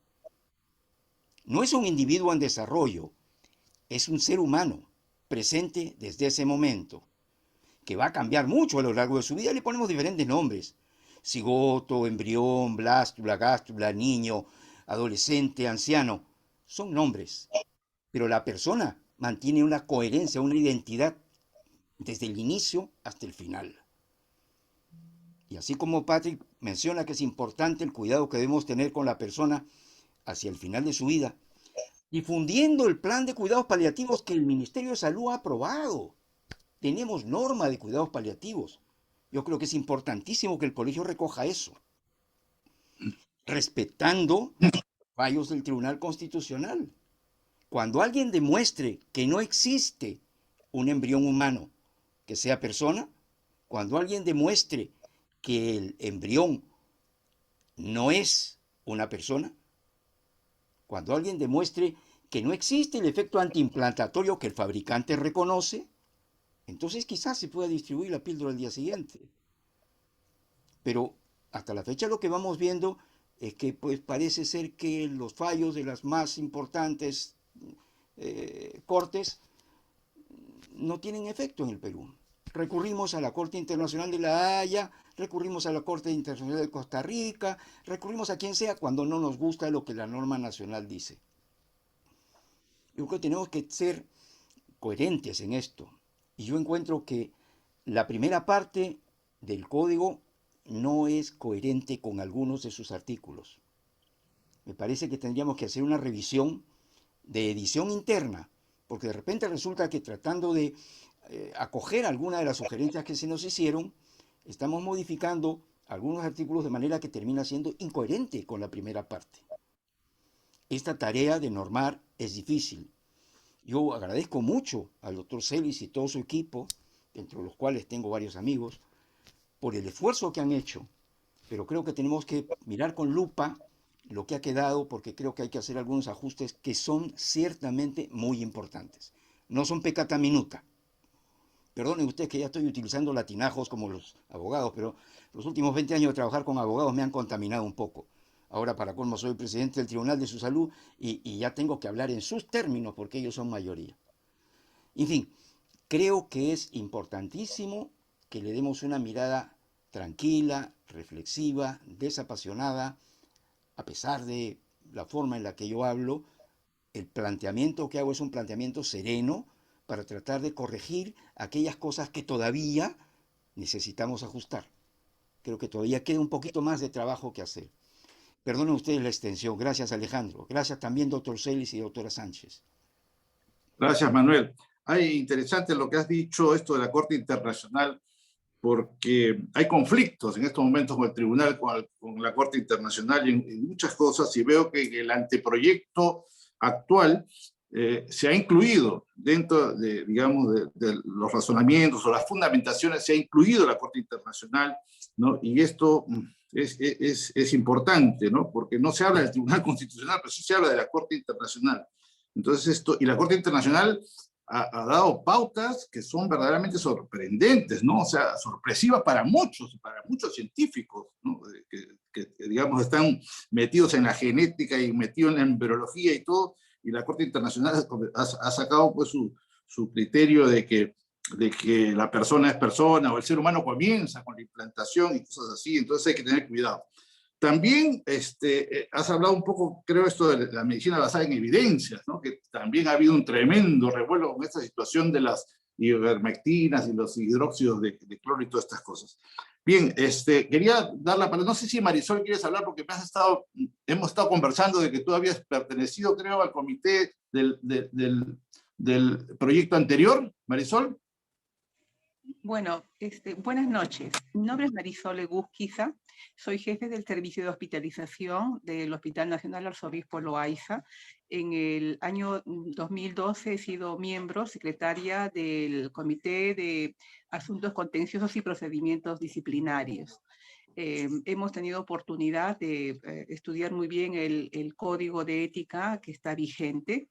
No es un individuo en desarrollo, es un ser humano presente desde ese momento, que va a cambiar mucho a lo largo de su vida. Le ponemos diferentes nombres: cigoto, embrión, blástula, gástula, niño, adolescente, anciano. Son nombres, pero la persona mantiene una coherencia, una identidad desde el inicio hasta el final. Y así como Patrick menciona que es importante el cuidado que debemos tener con la persona hacia el final de su vida, difundiendo el plan de cuidados paliativos que el Ministerio de Salud ha aprobado. Tenemos norma de cuidados paliativos. Yo creo que es importantísimo que el colegio recoja eso, respetando fallos del Tribunal Constitucional. Cuando alguien demuestre que no existe un embrión humano que sea persona, cuando alguien demuestre que el embrión no es una persona, cuando alguien demuestre que no existe el efecto antiimplantatorio que el fabricante reconoce, entonces quizás se pueda distribuir la píldora al día siguiente. Pero hasta la fecha lo que vamos viendo es que pues parece ser que los fallos de las más importantes cortes no tienen efecto en el Perú. Recurrimos a la Corte Internacional de La Haya, recurrimos a la Corte Internacional de Costa Rica, recurrimos a quien sea cuando no nos gusta lo que la norma nacional dice. Yo creo que tenemos que ser coherentes en esto. Y yo encuentro que la primera parte del código no es coherente con algunos de sus artículos. Me parece que tendríamos que hacer una revisión de edición interna, porque de repente resulta que tratando de acoger alguna de las sugerencias que se nos hicieron, estamos modificando algunos artículos de manera que termina siendo incoherente con la primera parte. Esta tarea de normar es difícil. Yo agradezco mucho al doctor Celis y todo su equipo, entre los cuales tengo varios amigos, por el esfuerzo que han hecho, pero creo que tenemos que mirar con lupa lo que ha quedado, porque creo que hay que hacer algunos ajustes que son ciertamente muy importantes. No son peccata minuta. Perdonen ustedes que ya estoy utilizando latinajos como los abogados, pero los últimos 20 años de trabajar con abogados me han contaminado un poco. Ahora, para colmo, soy presidente del Tribunal de su Salud y ya tengo que hablar en sus términos porque ellos son mayoría. En fin, creo que es importantísimo que le demos una mirada tranquila, reflexiva, desapasionada, a pesar de la forma en la que yo hablo. El planteamiento que hago es un planteamiento sereno para tratar de corregir aquellas cosas que todavía necesitamos ajustar. Creo que todavía queda un poquito más de trabajo que hacer. Perdonen ustedes la extensión. Gracias, Alejandro. Gracias también, doctor Celis y doctora Sánchez.
Gracias, Manuel. Hay interesante lo que has dicho, esto de la Corte Internacional, porque hay conflictos en estos momentos con el Tribunal, con la Corte Internacional en muchas cosas, y veo que el anteproyecto actual se ha incluido dentro de, digamos, de los razonamientos o las fundamentaciones, se ha incluido la Corte Internacional, ¿no? Y esto es importante, ¿no? Porque no se habla del Tribunal Constitucional, pero sí se habla de la Corte Internacional. Entonces esto, y la Corte Internacional ha dado pautas que son verdaderamente sorprendentes, ¿no? O sea, sorpresivas para muchos científicos, ¿no? que digamos, están metidos en la genética y metidos en la embriología y todo, y la Corte Internacional ha sacado pues su criterio de que la persona es persona, o el ser humano comienza con la implantación y cosas así, entonces hay que tener cuidado. También has hablado un poco, creo, esto de la medicina basada en evidencias, ¿no? Que también ha habido un tremendo revuelo con esta situación de las ivermectinas y los hidróxidos de cloro y todas estas cosas. Bien, quería dar la palabra, no sé si Marisol quieres hablar, porque hemos estado conversando de que tú habías pertenecido, creo, al comité del proyecto anterior, Marisol.
Bueno, buenas noches. Mi nombre es Marisol Egusquiza, soy jefe del servicio de hospitalización del Hospital Nacional Arzobispo Loaiza. En el año 2012 he sido miembro, secretaria del Comité de Asuntos Contenciosos y Procedimientos Disciplinarios. Hemos tenido oportunidad de estudiar muy bien el código de ética que está vigente.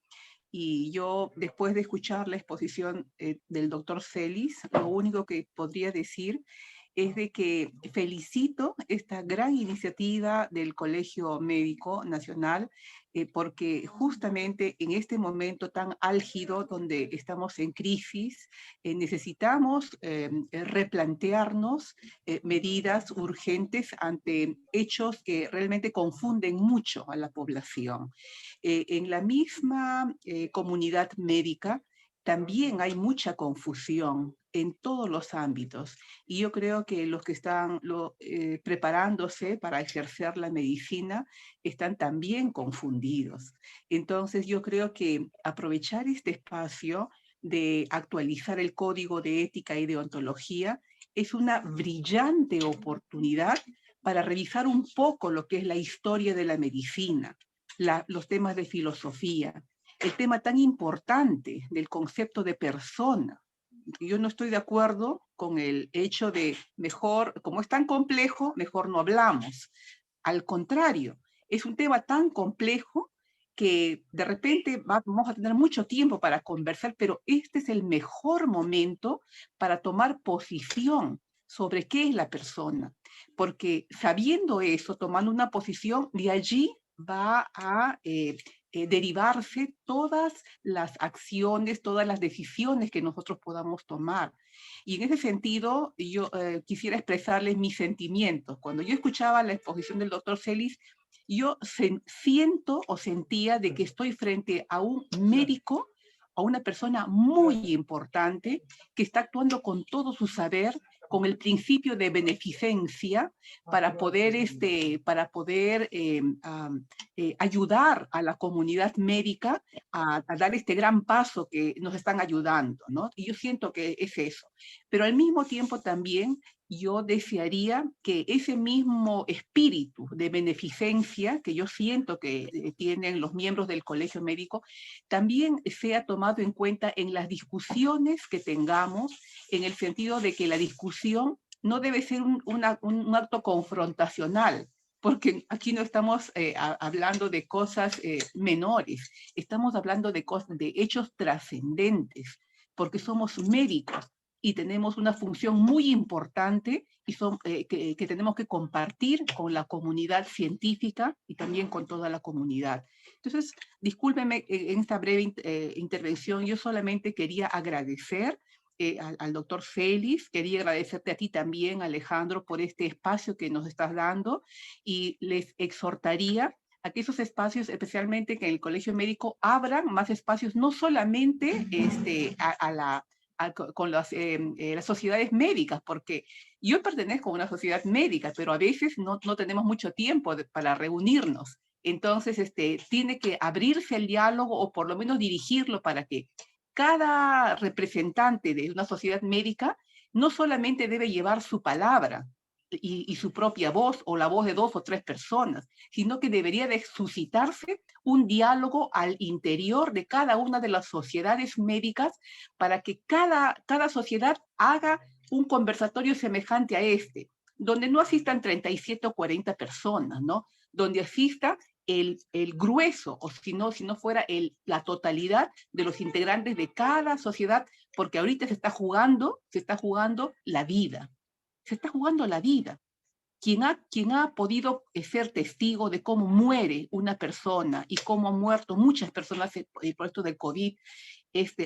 Y yo, después de escuchar la exposición del doctor Celis, lo único que podría decir es de que felicito esta gran iniciativa del Colegio Médico Nacional, porque justamente en este momento tan álgido donde estamos en crisis, necesitamos replantearnos medidas urgentes ante hechos que realmente confunden mucho a la población. En la misma comunidad médica también hay mucha confusión en todos los ámbitos. Y yo creo que los que están preparándose para ejercer la medicina están también confundidos. Entonces yo creo que aprovechar este espacio de actualizar el código de ética y deontología es una brillante oportunidad para revisar un poco lo que es la historia de la medicina, los temas de filosofía, el tema tan importante del concepto de persona. Yo no estoy de acuerdo con el hecho de mejor, como es tan complejo, mejor no hablamos. Al contrario, es un tema tan complejo que de repente vamos a tener mucho tiempo para conversar, pero este es el mejor momento para tomar posición sobre qué es la persona. Porque sabiendo eso, tomando una posición, de allí va a derivarse todas las acciones, todas las decisiones que nosotros podamos tomar. Y en ese sentido, yo quisiera expresarles mis sentimientos. Cuando yo escuchaba la exposición del doctor Celis, yo siento o sentía de que estoy frente a un médico, a una persona muy importante que está actuando con todo su saber, con el principio de beneficencia para poder, ayudar a la comunidad médica a dar este gran paso que nos están ayudando, ¿no? Y yo siento que es eso. Pero al mismo tiempo también yo desearía que ese mismo espíritu de beneficencia que yo siento que tienen los miembros del colegio médico también sea tomado en cuenta en las discusiones que tengamos, en el sentido de que la discusión no debe ser un acto confrontacional, porque aquí no estamos hablando de cosas menores, estamos hablando de hechos trascendentes, porque somos médicos y tenemos una función muy importante y que tenemos que compartir con la comunidad científica y también con toda la comunidad. Entonces, discúlpeme en esta breve intervención, yo solamente quería agradecer al doctor Celis, quería agradecerte a ti también, Alejandro, por este espacio que nos estás dando, y les exhortaría a que esos espacios, especialmente que en el Colegio Médico, abran más espacios, no solamente con las sociedades médicas, porque yo pertenezco a una sociedad médica, pero a veces no tenemos mucho tiempo para reunirnos. Entonces, tiene que abrirse el diálogo o por lo menos dirigirlo para que cada representante de una sociedad médica no solamente debe llevar su palabra y su propia voz o la voz de 2 o 3 personas, sino que debería de suscitarse un diálogo al interior de cada una de las sociedades médicas para que cada sociedad haga un conversatorio semejante a este, donde no asistan 37 o 40 personas, ¿no? Donde asista el grueso, o si no fuera la totalidad de los integrantes de cada sociedad, porque ahorita se está jugando la vida. Se está jugando la vida. Quien ha podido ser testigo de cómo muere una persona y cómo han muerto muchas personas por esto del COVID,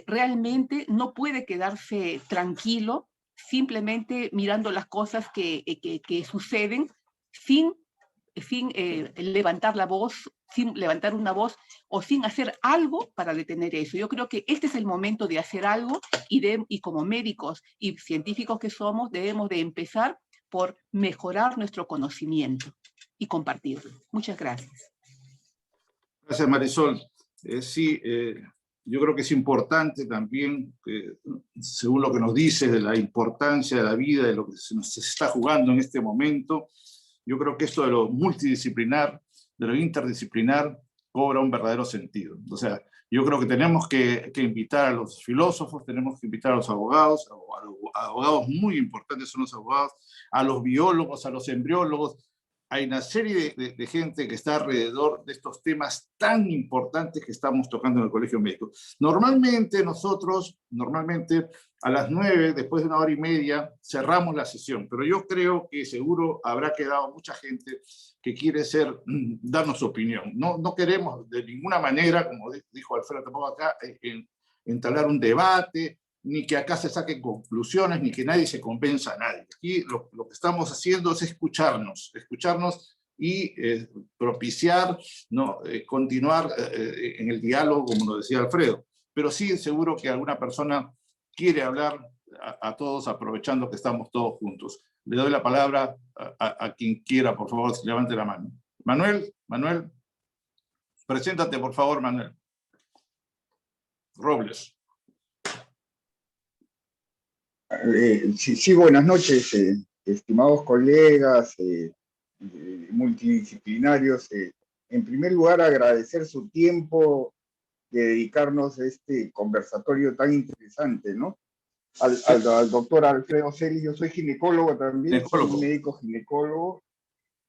realmente no puede quedarse tranquilo simplemente mirando las cosas que suceden sin sin levantar la voz, sin levantar una voz o sin hacer algo para detener eso. Yo creo que este es el momento de hacer algo y como médicos y científicos que somos, debemos de empezar por mejorar nuestro conocimiento y compartirlo. Muchas gracias.
Gracias, Marisol. Sí, yo creo que es importante también, según lo que nos dices de la importancia de la vida, de lo que se nos está jugando en este momento, yo creo que esto de lo multidisciplinar, de lo interdisciplinar, cobra un verdadero sentido. O sea, yo creo que tenemos que invitar a los filósofos, tenemos que invitar a los abogados, a abogados muy importantes son los abogados, a los biólogos, a los embriólogos. Hay una serie de gente que está alrededor de estos temas tan importantes que estamos tocando en el Colegio Médico. Normalmente nosotros, a las 9, después de 1 hora y media, cerramos la sesión, pero yo creo que seguro habrá quedado mucha gente que quiere darnos su opinión. No queremos de ninguna manera, como dijo Alfredo tampoco acá, entablar un debate, ni que acá se saquen conclusiones, ni que nadie se convenza a nadie. Aquí lo que estamos haciendo es escucharnos y propiciar, ¿no? Continuar en el diálogo, como nos decía Alfredo. Pero sí, seguro que alguna persona quiere hablar a todos, aprovechando que estamos todos juntos. Le doy la palabra a quien quiera, por favor, levante la mano. Manuel, preséntate, por favor, Manuel Robles.
Sí, buenas noches, estimados colegas multidisciplinarios. En primer lugar, agradecer su tiempo de dedicarnos a este conversatorio tan interesante, ¿no? Al doctor Alfredo Celis. Yo soy ginecólogo también, soy un médico ginecólogo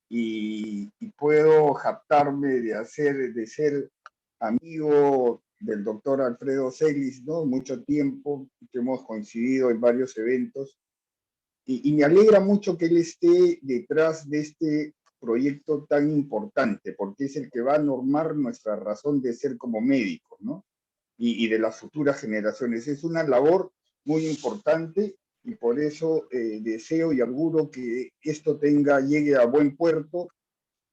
y puedo jactarme de ser amigo del doctor Alfredo Celis, ¿no? Mucho tiempo que hemos coincidido en varios eventos y me alegra mucho que él esté detrás de este proyecto tan importante, porque es el que va a normar nuestra razón de ser como médicos, ¿no? Y de las futuras generaciones. Es una labor muy importante y por eso deseo y auguro que esto llegue a buen puerto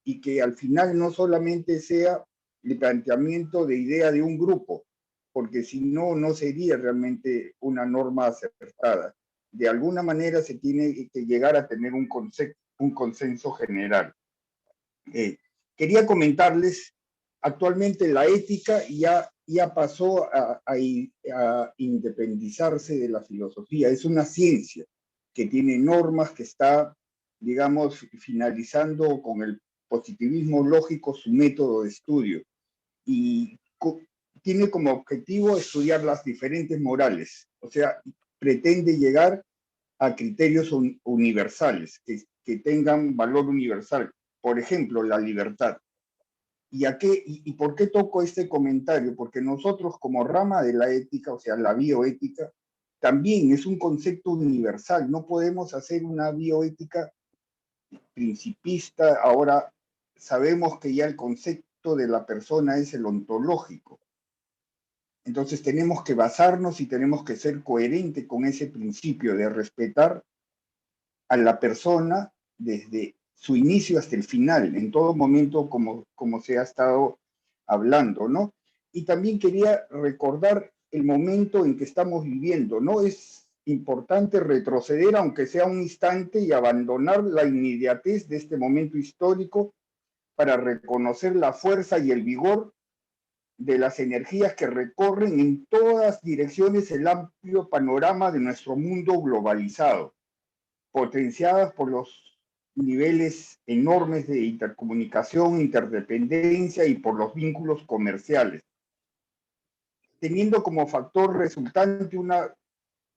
y que al final no solamente sea el planteamiento de idea de un grupo, porque si no, no sería realmente una norma acertada. De alguna manera se tiene que llegar a tener un consenso general. Quería comentarles, actualmente la ética ya pasó a independizarse de la filosofía. Es una ciencia que tiene normas, que está, digamos, finalizando con el positivismo lógico su método de estudio y tiene como objetivo estudiar las diferentes morales, o sea, pretende llegar a criterios universales, que tengan valor universal. Por ejemplo, la libertad. ¿Y por qué toco este comentario? Porque nosotros como rama de la ética, o sea, la bioética, también es un concepto universal. No podemos hacer una bioética principista. Ahora sabemos que ya el concepto de la persona es el ontológico. Entonces tenemos que basarnos y tenemos que ser coherentes con ese principio de respetar a la persona desde su inicio hasta el final, en todo momento como se ha estado hablando, ¿no? Y también quería recordar el momento en que estamos viviendo, ¿no? Es importante retroceder, aunque sea un instante, y abandonar la inmediatez de este momento histórico para reconocer la fuerza y el vigor de las energías que recorren en todas direcciones el amplio panorama de nuestro mundo globalizado, potenciadas por los niveles enormes de intercomunicación, interdependencia y por los vínculos comerciales, teniendo como factor resultante una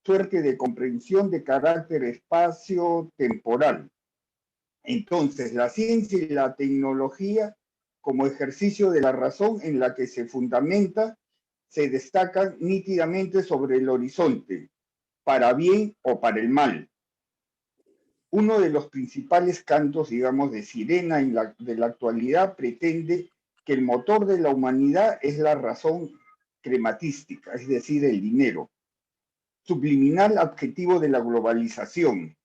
suerte de comprensión de carácter espacio-temporal. Entonces, la ciencia y la tecnología, como ejercicio de la razón en la que se fundamenta, se destacan nítidamente sobre el horizonte, para bien o para el mal. Uno de los principales cantos, digamos, de sirena de la actualidad pretende que el motor de la humanidad es la razón crematística, es decir, el dinero, subliminal adjetivo de la globalización.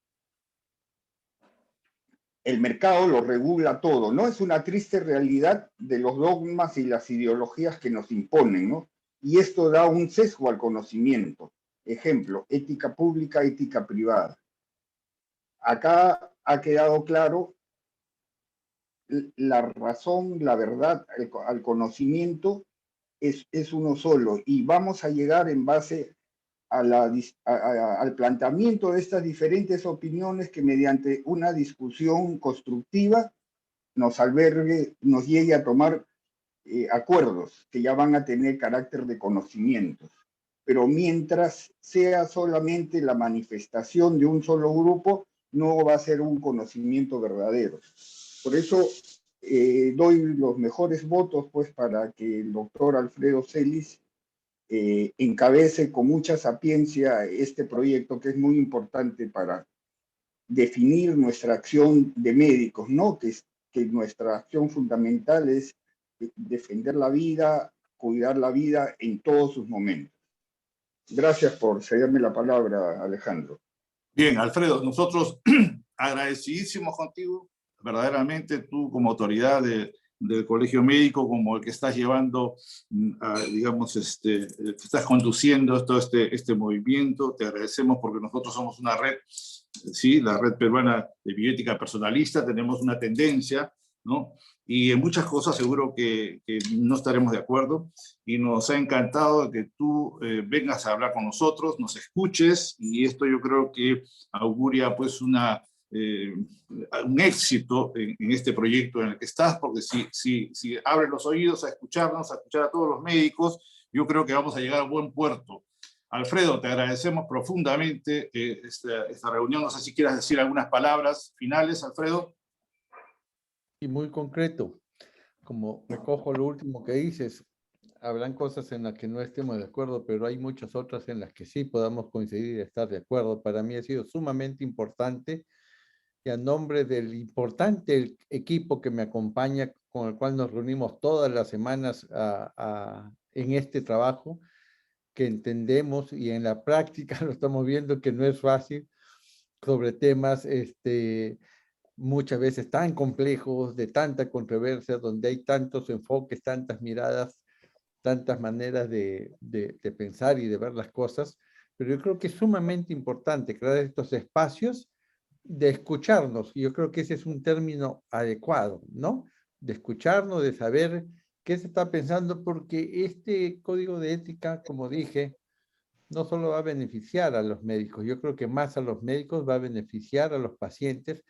el mercado lo regula todo, ¿no? Es una triste realidad de los dogmas y las ideologías que nos imponen, ¿no? Y esto da un sesgo al conocimiento. Ejemplo, ética pública, ética privada. Acá ha quedado claro la razón, la verdad, al conocimiento es uno solo, y vamos a llegar en base al planteamiento de estas diferentes opiniones que mediante una discusión constructiva nos albergue, nos llegue a tomar acuerdos que ya van a tener carácter de conocimientos. Pero mientras sea solamente la manifestación de un solo grupo, no va a ser un conocimiento verdadero. Por eso doy los mejores votos pues, para que el doctor Alfredo Celis encabece con mucha sapiencia este proyecto, que es muy importante para definir nuestra acción de médicos, ¿no? Que nuestra acción fundamental es defender la vida, cuidar la vida en todos sus momentos. Gracias por cederme la palabra, Alejandro.
Bien, Alfredo, nosotros agradecidísimos contigo, verdaderamente tú como autoridad del Colegio Médico, como el que estás llevando, digamos, que estás conduciendo todo este movimiento. Te agradecemos porque nosotros somos una red, sí, la Red Peruana de Bioética Personalista, tenemos una tendencia, ¿no? Y en muchas cosas seguro que no estaremos de acuerdo, y nos ha encantado que tú vengas a hablar con nosotros, nos escuches, y esto yo creo que auguria pues un éxito en este proyecto en el que estás, porque si abres los oídos a escucharnos, a escuchar a todos los médicos, yo creo que vamos a llegar a buen puerto. Alfredo, te agradecemos profundamente esta reunión. No sé si quieras decir algunas palabras finales, Alfredo.
Y muy concreto, como recojo lo último que dices, habrán cosas en las que no estemos de acuerdo, pero hay muchas otras en las que sí podamos coincidir y estar de acuerdo. Para mí ha sido sumamente importante, y a nombre del importante equipo que me acompaña, con el cual nos reunimos todas las semanas en este trabajo, que entendemos y en la práctica lo estamos viendo que no es fácil, sobre temas muchas veces tan complejos, de tanta controversia, donde hay tantos enfoques, tantas miradas, tantas maneras de pensar y de ver las cosas. Pero yo creo que es sumamente importante crear estos espacios de escucharnos. Yo creo que ese es un término adecuado, ¿no? De escucharnos, de saber qué se está pensando, porque este código de ética, como dije, no solo va a beneficiar a los médicos, yo creo que más a los médicos va a beneficiar a los pacientes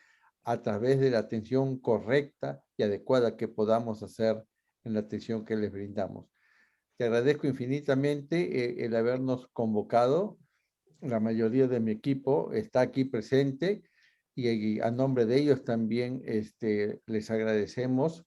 a través de la atención correcta y adecuada que podamos hacer en la atención que les brindamos. Te agradezco infinitamente el habernos convocado. La mayoría de mi equipo está aquí presente, y a nombre de ellos también les agradecemos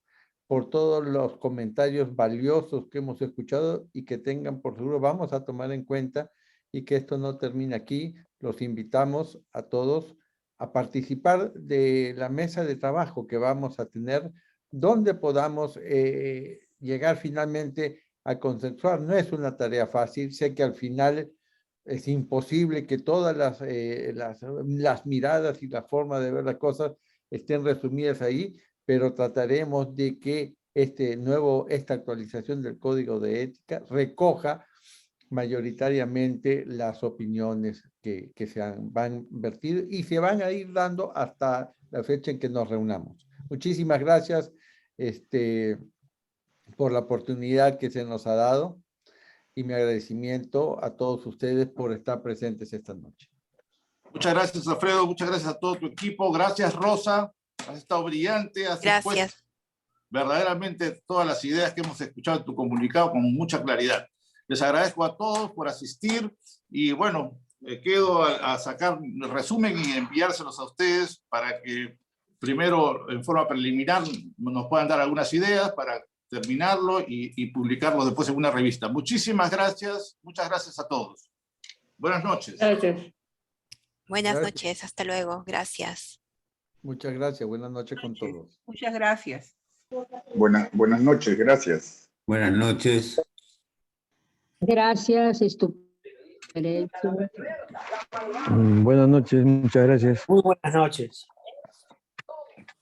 por todos los comentarios valiosos que hemos escuchado, y que tengan por seguro, vamos a tomar en cuenta, y que esto no termine aquí. Los invitamos a todos a participar de la mesa de trabajo que vamos a tener, donde podamos llegar finalmente a consensuar. No es una tarea fácil, sé que al final es imposible que todas las miradas y la forma de ver las cosas estén resumidas ahí, pero trataremos de que esta actualización del Código de Ética recoja mayoritariamente las opiniones que van vertidas y se van a ir dando hasta la fecha en que nos reunamos. Muchísimas gracias por la oportunidad que se nos ha dado, y mi agradecimiento a todos ustedes por estar presentes esta noche.
Muchas gracias, Alfredo. Muchas gracias a todo tu equipo. Gracias, Rosa. Has estado brillante. Has expuesto verdaderamente todas las ideas que hemos escuchado en tu comunicado con mucha claridad. Les agradezco a todos por asistir, y bueno, quedo a sacar el resumen y enviárselos a ustedes para que primero, en forma preliminar, nos puedan dar algunas ideas para terminarlo y publicarlo después en una revista. Muchísimas gracias. Muchas gracias a todos. Buenas noches.
Gracias.
Buenas noches, hasta luego. Gracias.
Muchas gracias. Buenas noches con todos.
Muchas gracias.
Buenas noches, gracias.
Buenas noches.
Gracias,
Buenas noches, muchas gracias.
Muy buenas noches.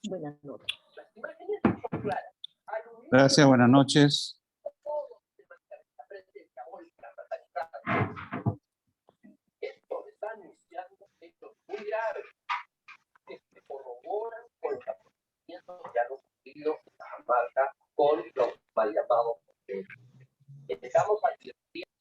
Buenas noches.
Gracias, buenas noches.
Esto está anunciando hechos muy graves que corroboran con los acontecimientos que han ocurrido en Cajamarca con los mal llamados. Estamos advirtiendo